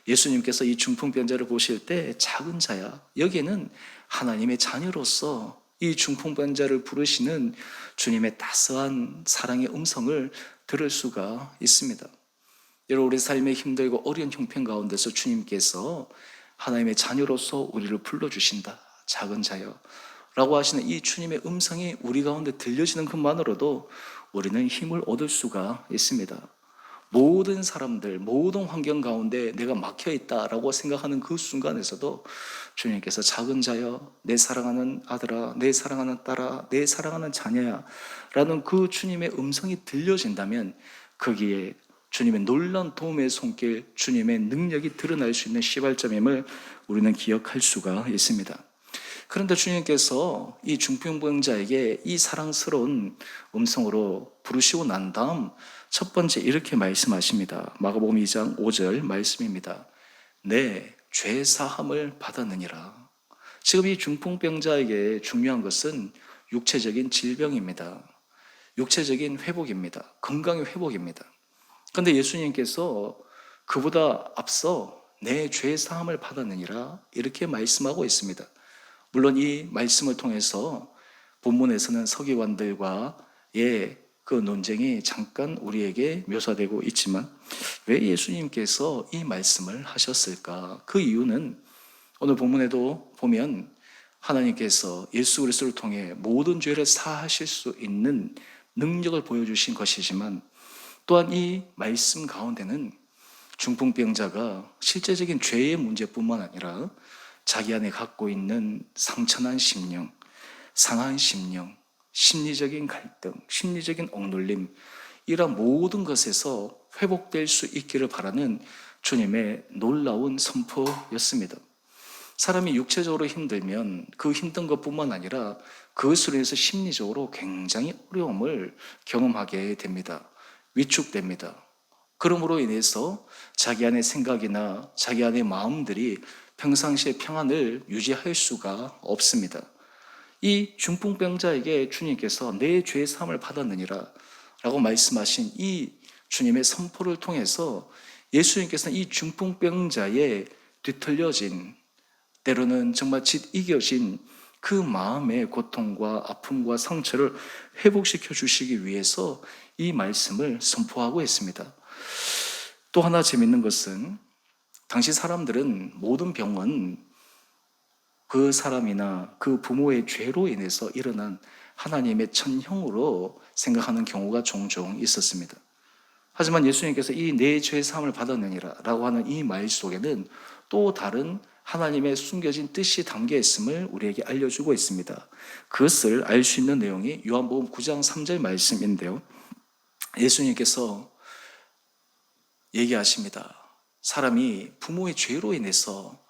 예수님께서 이 중풍병자를 보실 때 작은 자야, 여기에는 하나님의 자녀로서 이 중풍병자를 부르시는 주님의 따스한 사랑의 음성을 들을 수가 있습니다. 여러분, 우리 삶의 힘들고 어려운 형편 가운데서 주님께서 하나님의 자녀로서 우리를 불러주신다. 작은 자여 라고 하시는 이 주님의 음성이 우리 가운데 들려지는 것만으로도 우리는 힘을 얻을 수가 있습니다. 모든 사람들, 모든 환경 가운데 내가 막혀있다라고 생각하는 그 순간에서도 주님께서 작은 자여, 내 사랑하는 아들아, 내 사랑하는 딸아, 내 사랑하는 자녀야 라는 그 주님의 음성이 들려진다면 거기에 주님의 놀라운 도움의 손길, 주님의 능력이 드러날 수 있는 시발점임을 우리는 기억할 수가 있습니다. 그런데 주님께서 이 중풍병자에게 이 사랑스러운 음성으로 부르시고 난 다음 첫 번째 이렇게 말씀하십니다. 마가복음 2장 5절 말씀입니다. 내 죄 사함을 받았느니라. 지금 이 중풍병자에게 중요한 것은 육체적인 질병입니다. 육체적인 회복입니다. 건강의 회복입니다. 그런데 예수님께서 그보다 앞서 내 죄 사함을 받았느니라 이렇게 말씀하고 있습니다. 물론 이 말씀을 통해서 본문에서는 서기관들과의 그 논쟁이 잠깐 우리에게 묘사되고 있지만 왜 예수님께서 이 말씀을 하셨을까? 그 이유는 오늘 본문에도 보면 하나님께서 예수 그리스도를 통해 모든 죄를 사하실 수 있는 능력을 보여주신 것이지만 또한 이 말씀 가운데는 중풍병자가 실제적인 죄의 문제뿐만 아니라 자기 안에 갖고 있는 상처난 심령, 상한 심령, 심리적인 갈등, 심리적인 억눌림 이런 모든 것에서 회복될 수 있기를 바라는 주님의 놀라운 선포였습니다. 사람이 육체적으로 힘들면 그 힘든 것뿐만 아니라 그것으로 인해서 심리적으로 굉장히 어려움을 경험하게 됩니다. 위축됩니다. 그러므로 인해서 자기 안의 생각이나 자기 안의 마음들이 평상시에 평안을 유지할 수가 없습니다. 이 중풍병자에게 주님께서 내 죄 사함을 받았느니라 라고 말씀하신 이 주님의 선포를 통해서 예수님께서는 이 중풍병자의 뒤틀려진 때로는 정말 짓이겨진 그 마음의 고통과 아픔과 상처를 회복시켜 주시기 위해서 이 말씀을 선포하고 있습니다. 또 하나 재밌는 것은 당시 사람들은 모든 병은 그 사람이나 그 부모의 죄로 인해서 일어난 하나님의 천형으로 생각하는 경우가 종종 있었습니다. 하지만 예수님께서 이 내 죄 사함을 받았느니라 라고 하는 이 말 속에는 또 다른 하나님의 숨겨진 뜻이 담겨 있음을 우리에게 알려주고 있습니다. 그것을 알 수 있는 내용이 요한복음 9장 3절 말씀인데요. 예수님께서 얘기하십니다. 사람이 부모의 죄로 인해서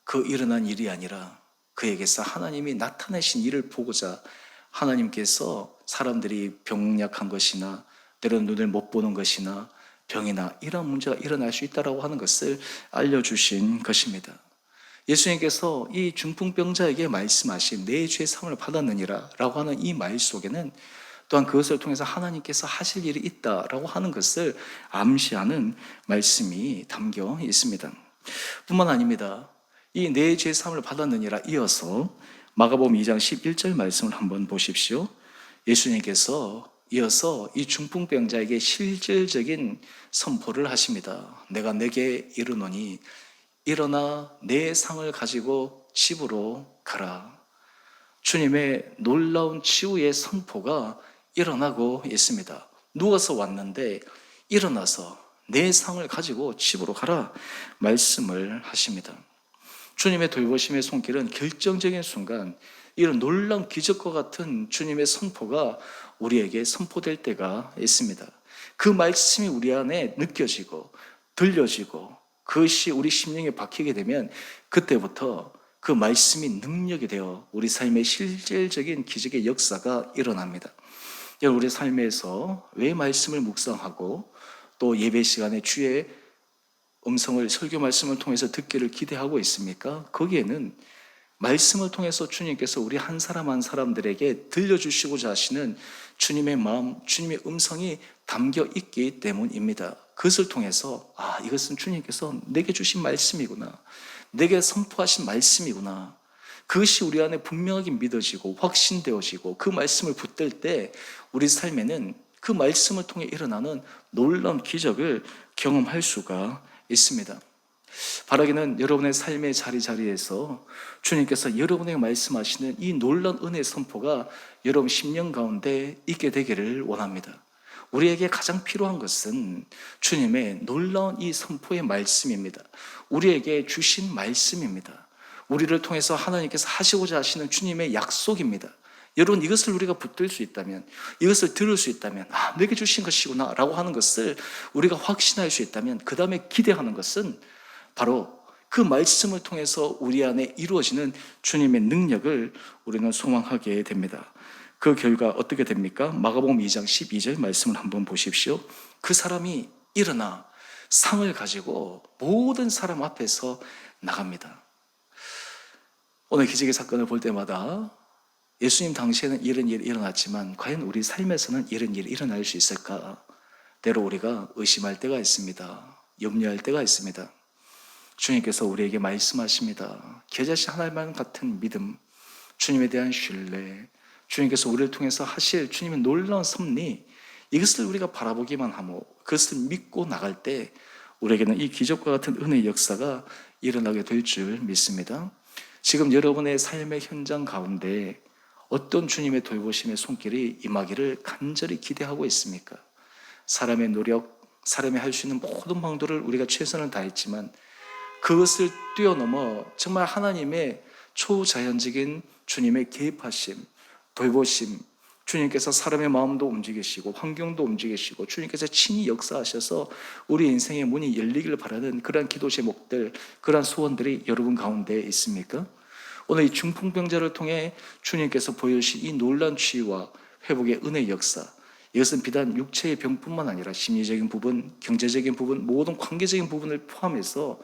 그 일어난 일이 아니라 그에게서 하나님이 나타내신 일을 보고자 하나님께서 사람들이 병약한 것이나 때로는 눈을 못 보는 것이나 병이나 이런 문제가 일어날 수 있다고 하는 것을 알려주신 것입니다. 예수님께서 이 중풍병자에게 말씀하신 내 죄의 상을 받았느니라 라고 하는 이 말 속에는 또한 그것을 통해서 하나님께서 하실 일이 있다라고 하는 것을 암시하는 말씀이 담겨 있습니다. 뿐만 아닙니다. 이 내 죄의 사함을 받았느니라 이어서 마가복음 2장 11절 말씀을 한번 보십시오. 예수님께서 이어서 이 중풍병자에게 실질적인 선포를 하십니다. 내가 내게 이르노니 일어나 내 상을 가지고 집으로 가라. 주님의 놀라운 치유의 선포가 일어나고 있습니다. 누워서 왔는데 일어나서 내 상을 가지고 집으로 가라 말씀을 하십니다. 주님의 돌보심의 손길은 결정적인 순간 이런 놀라운 기적과 같은 주님의 선포가 우리에게 선포될 때가 있습니다. 그 말씀이 우리 안에 느껴지고 들려지고 그것이 우리 심령에 박히게 되면 그때부터 그 말씀이 능력이 되어 우리 삶의 실질적인 기적의 역사가 일어납니다. 우리 삶에서 왜 말씀을 묵상하고 또 예배 시간에 주의 음성을 설교 말씀을 통해서 듣기를 기대하고 있습니까? 거기에는 말씀을 통해서 주님께서 우리 한 사람 한 사람들에게 들려주시고자 하시는 주님의 마음, 주님의 음성이 담겨 있기 때문입니다. 그것을 통해서 이것은 주님께서 내게 주신 말씀이구나, 내게 선포하신 말씀이구나, 그것이 우리 안에 분명하게 믿어지고 확신되어지고 그 말씀을 붙들 때 우리 삶에는 그 말씀을 통해 일어나는 놀라운 기적을 경험할 수가 있습니다. 바라기는 여러분의 삶의 자리자리에서 주님께서 여러분에게 말씀하시는 이 놀라운 은혜의 선포가 여러분 심령 가운데 있게 되기를 원합니다. 우리에게 가장 필요한 것은 주님의 놀라운 이 선포의 말씀입니다. 우리에게 주신 말씀입니다. 우리를 통해서 하나님께서 하시고자 하시는 주님의 약속입니다. 여러분, 이것을 우리가 붙들 수 있다면, 이것을 들을 수 있다면 내게 주신 것이구나 라고 하는 것을 우리가 확신할 수 있다면, 그 다음에 기대하는 것은 바로 그 말씀을 통해서 우리 안에 이루어지는 주님의 능력을 우리는 소망하게 됩니다. 그 결과 어떻게 됩니까? 마가복음 2장 12절 말씀을 한번 보십시오. 그 사람이 일어나 상을 가지고 모든 사람 앞에서 나갑니다. 오늘 기적의 사건을 볼 때마다 예수님 당시에는 이런 일이 일어났지만 과연 우리 삶에서는 이런 일이 일어날 수 있을까? 때로 우리가 의심할 때가 있습니다. 염려할 때가 있습니다. 주님께서 우리에게 말씀하십니다. 겨자씨 하나만 같은 믿음, 주님에 대한 신뢰, 주님께서 우리를 통해서 하실 주님의 놀라운 섭리, 이것을 우리가 바라보기만 하고 그것을 믿고 나갈 때 우리에게는 이 기적과 같은 은혜의 역사가 일어나게 될 줄 믿습니다. 지금 여러분의 삶의 현장 가운데 어떤 주님의 돌보심의 손길이 임하기를 간절히 기대하고 있습니까? 사람의 노력, 사람이 할 수 있는 모든 방도를 우리가 최선을 다했지만 그것을 뛰어넘어 정말 하나님의 초자연적인 주님의 개입하심, 돌보심, 주님께서 사람의 마음도 움직이시고 환경도 움직이시고 주님께서 친히 역사하셔서 우리 인생의 문이 열리기를 바라는 그러한 기도 제목들, 그러한 소원들이 여러분 가운데 있습니까? 오늘 이 중풍병자를 통해 주님께서 보여주신 이 놀라운 치유와 회복의 은혜의 역사, 이것은 비단 육체의 병뿐만 아니라 심리적인 부분, 경제적인 부분, 모든 관계적인 부분을 포함해서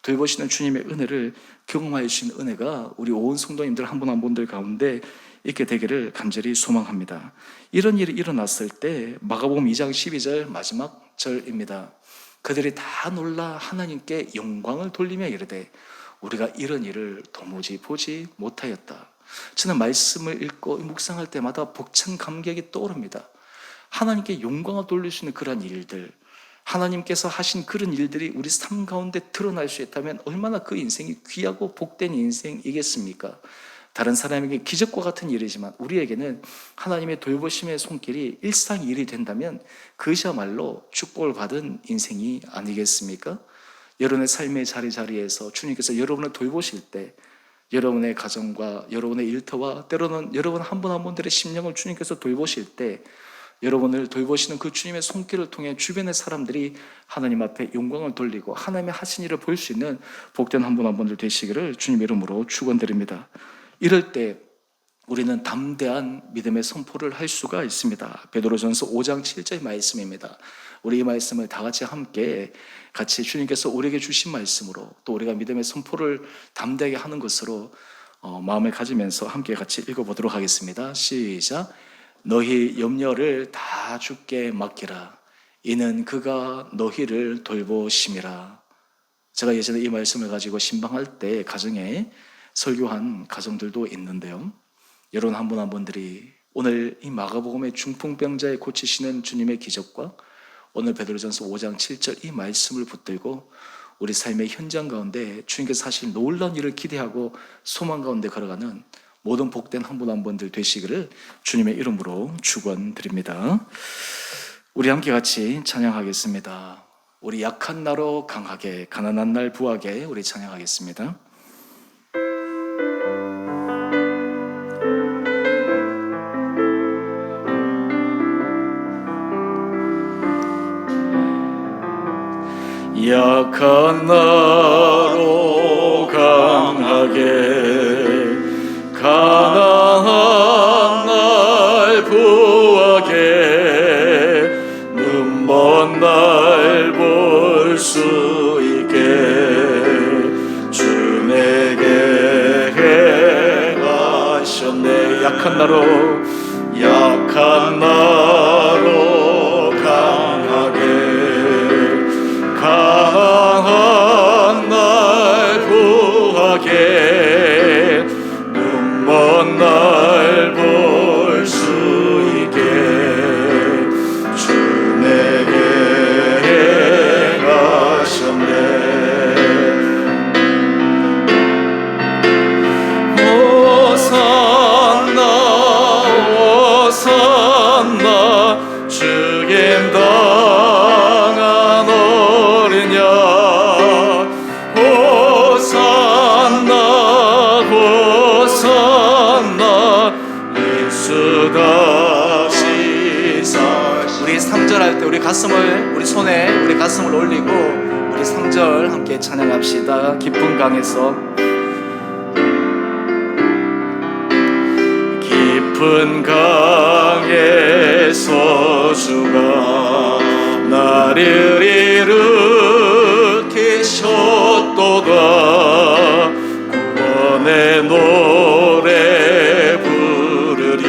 돌보시는 주님의 은혜를 경험할 수 있는 은혜가 우리 온 성도님들 한 분 한 분들 가운데 있게 되기를 간절히 소망합니다. 이런 일이 일어났을 때 마가복음 2장 12절 마지막 절입니다. 그들이 다 놀라 하나님께 영광을 돌리며 이르되 우리가 이런 일을 도무지 보지 못하였다. 저는 말씀을 읽고 묵상할 때마다 벅찬 감격이 떠오릅니다. 하나님께 영광을 돌릴 수 있는 그런 일들, 하나님께서 하신 그런 일들이 우리 삶 가운데 드러날 수 있다면 얼마나 그 인생이 귀하고 복된 인생이겠습니까? 다른 사람에게 기적과 같은 일이지만 우리에게는 하나님의 돌보심의 손길이 일상일이 된다면 그것이야말로 축복을 받은 인생이 아니겠습니까? 여러분의 삶의 자리자리에서 주님께서 여러분을 돌보실 때 여러분의 가정과 여러분의 일터와 때로는 여러분 한 분 한 분들의 심령을 주님께서 돌보실 때 여러분을 돌보시는 그 주님의 손길을 통해 주변의 사람들이 하나님 앞에 영광을 돌리고 하나님의 하신 일을 볼 수 있는 복된 한 분 한 분들 되시기를 주님 이름으로 축원드립니다. 이럴 때 우리는 담대한 믿음의 선포를 할 수가 있습니다. 베드로전서 5장 7절 말씀입니다. 우리 이 말씀을 다 같이 주님께서 우리에게 주신 말씀으로 또 우리가 믿음의 선포를 담대하게 하는 것으로 마음을 가지면서 함께 같이 읽어보도록 하겠습니다. 시작. 너희 염려를 다 주께 맡기라. 이는 그가 너희를 돌보심이라. 제가 예전에 이 말씀을 가지고 신방할 때 가정에 설교한 가정들도 있는데요. 여러분 한 분 한 분들이 오늘 이 마가복음의 중풍병자에 고치시는 주님의 기적과 오늘 베드로전서 5장 7절 이 말씀을 붙들고 우리 삶의 현장 가운데 주님께서 하실 놀라운 일을 기대하고 소망 가운데 걸어가는 모든 복된 한 분 한 분들 되시기를 주님의 이름으로 축원드립니다. 우리 함께 같이 찬양하겠습니다. 우리 약한 나로 강하게, 가난한 날 부하게 우리 찬양하겠습니다. 약한 나로 강하게, 가난한 날 부하게, 눈먼 날 볼 수 있게 주 내게 행하셨네. 약한 나로 강하게, 강한 날 부하게, 눈먼 날 볼 수 있게 주 내게 행하셨네. 호산나 호산나 주님 당한 어린 양. 호산나 호산나 예수 다시 사. 우리 3절 할 때 우리 가슴을 올리고 우리 3절 함께 찬양합시다. 깊은 강에서, 깊은 강에서 주가 나를 일으키셨도다. 구원의 노래 부르리.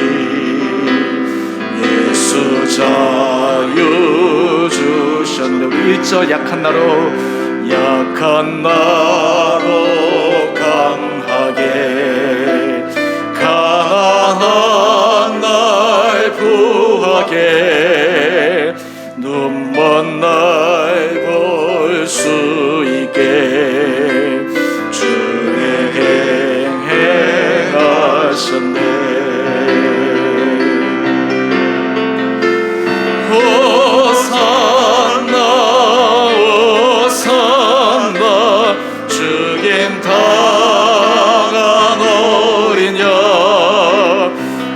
예수 자유 주셨네. 우리 1절 약한 나로 강하게, 가난한 날 부하게, 눈먼 날 볼 수 있게 주 내게 행하셨네. 호산나 호산나 주님 당한 어린 양.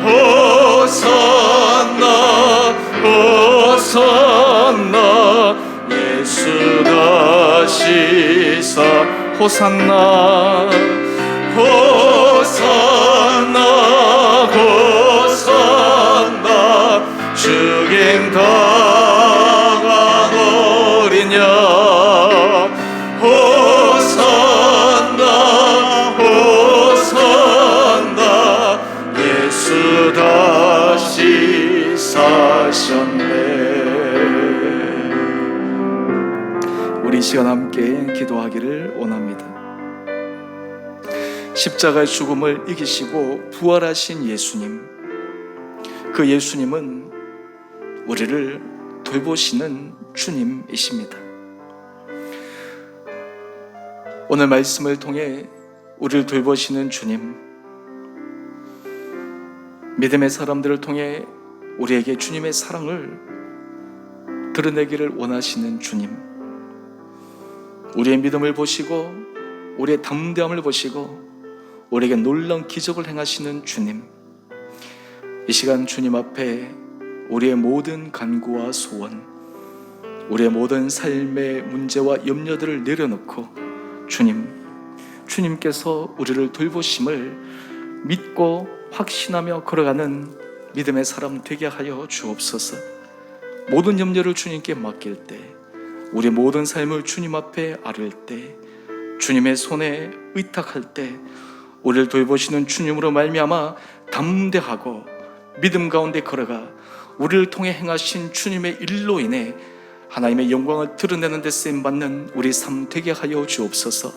호산나 호산나 예수 다시 사. 호산나 호산나 호산나 주님 당한 어린 양. 호산나 호산나 예수 다시 사셨네. 우리 시간 함께 기도하기를 원합니다. 십자가의 죽음을 이기시고 부활하신 예수님, 그 예수님은 우리를 돌보시는 주님이십니다. 오늘 말씀을 통해 우리를 돌보시는 주님, 믿음의 사람들을 통해 우리에게 주님의 사랑을 드러내기를 원하시는 주님, 우리의 믿음을 보시고 우리의 담대함을 보시고 우리에게 놀라운 기적을 행하시는 주님, 이 시간 주님 앞에 우리의 모든 간구와 소원, 우리의 모든 삶의 문제와 염려들을 내려놓고 주님께서 우리를 돌보심을 믿고 확신하며 걸어가는 믿음의 사람 되게 하여 주옵소서. 모든 염려를 주님께 맡길 때, 우리 모든 삶을 주님 앞에 아뢰을 때, 주님의 손에 의탁할 때 우리를 돌보시는 주님으로 말미암아 담대하고 믿음 가운데 걸어가 우리를 통해 행하신 주님의 일로 인해 하나님의 영광을 드러내는 데 쓰임받는 우리 삶 되게 하여 주옵소서.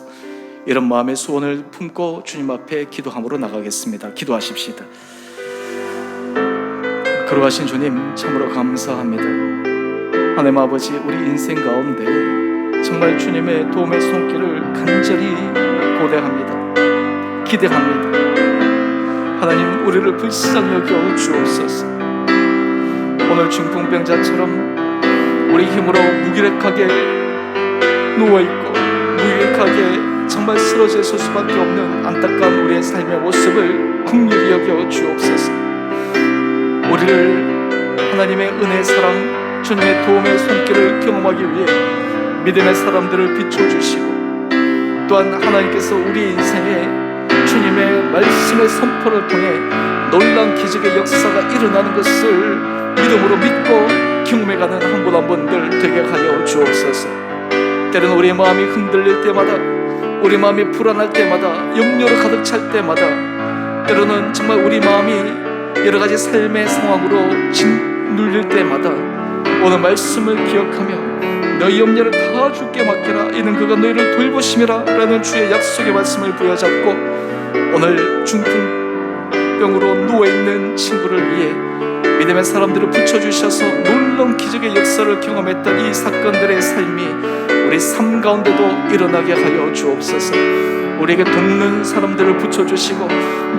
이런 마음의 소원을 품고 주님 앞에 기도함으로 나가겠습니다. 기도하십시다. 걸어가신 주님 참으로 감사합니다. 하나님 아버지, 우리 인생 가운데 정말 주님의 도움의 손길을 간절히 고대합니다. 기대합니다. 하나님, 우리를 불쌍히 여겨 주옵소서. 오늘 중풍병자처럼 우리 힘으로 무기력하게 누워있고 무기력하게 정말 쓰러질 수밖에 없는 안타까운 우리의 삶의 모습을 긍휼히 여겨 주옵소서. 우리를 하나님의 은혜, 사랑, 주님의 도움의 손길을 경험하기 위해 믿음의 사람들을 비춰주시고, 또한 하나님께서 우리 인생에 주님의 말씀의 선포를 통해 놀라운 기적의 역사가 일어나는 것을 믿음으로 믿고 경험해가는 한 분 한 분들 되게 하여 주옵소서. 때로는 우리의 마음이 흔들릴 때마다, 우리 마음이 불안할 때마다, 염려로 가득 찰 때마다, 때로는 정말 우리 마음이 여러 가지 삶의 상황으로 짓눌릴 때마다 오늘 말씀을 기억하며 너희 염려를 다 주께 맡기라, 이는 그가 너희를 돌보심이라 라는 주의 약속의 말씀을 부여잡고 오늘 중풍병으로 누워있는 친구를 위해 믿음의 사람들을 붙여주셔서 놀라운 기적의 역사를 경험했던 이 사건들의 삶이 우리 삶 가운데도 일어나게 하여 주옵소서. 우리에게 돕는 사람들을 붙여주시고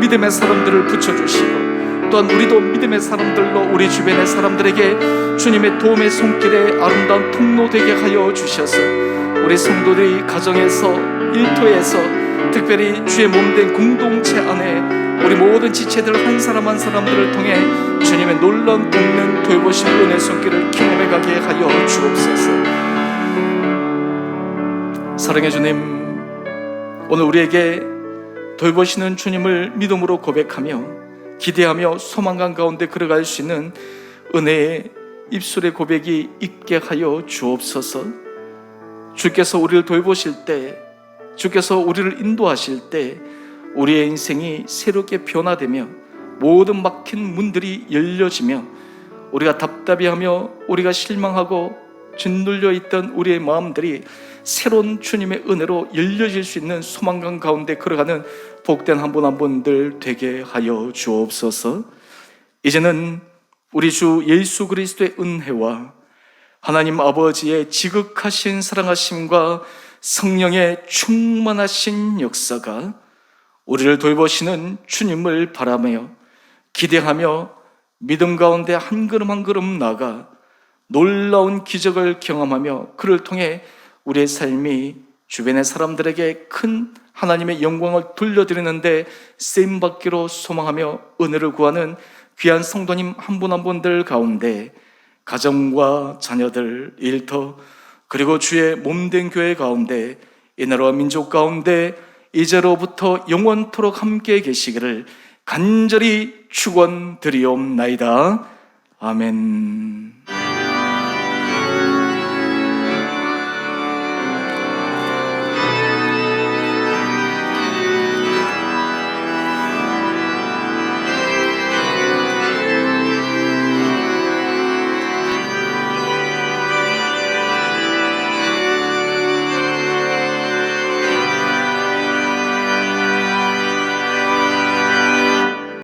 믿음의 사람들을 붙여주시고, 또한 우리도 믿음의 사람들로 우리 주변의 사람들에게 주님의 도움의 손길에 아름다운 통로 되게 하여 주셔서 우리 성도들이 가정에서, 일터에서, 특별히 주의 몸된 공동체 안에 우리 모든 지체들 한 사람 한 사람들을 통해 주님의 놀라운 돕는 돌보심 은혜 손길을 경험해가게 하여 주옵소서. 사랑의 주님, 오늘 우리에게 돌보시는 주님을 믿음으로 고백하며 기대하며 소망감 가운데 걸어갈 수 있는 은혜의 입술의 고백이 있게 하여 주옵소서. 주께서 우리를 돌보실 때, 주께서 우리를 인도하실 때 우리의 인생이 새롭게 변화되며 모든 막힌 문들이 열려지며 우리가 답답해하며 우리가 실망하고 짓눌려 있던 우리의 마음들이 새로운 주님의 은혜로 열려질 수 있는 소망감 가운데 걸어가는 복된 한 분 한 분들 되게 하여 주옵소서. 이제는 우리 주 예수 그리스도의 은혜와 하나님 아버지의 지극하신 사랑하심과 성령의 충만하신 역사가 우리를 돌보시는 주님을 바라며 기대하며 믿음 가운데 한 걸음 한 걸음 나아가 놀라운 기적을 경험하며 그를 통해 우리의 삶이 주변의 사람들에게 큰 하나님의 영광을 돌려드리는데 쓰임받기로 소망하며 은혜를 구하는 귀한 성도님 한 분 한 분들 가운데 가정과 자녀들, 일터, 그리고 주의 몸된 교회 가운데 이 나라와 민족 가운데 이제로부터 영원토록 함께 계시기를 간절히 축원드리옵나이다. 아멘.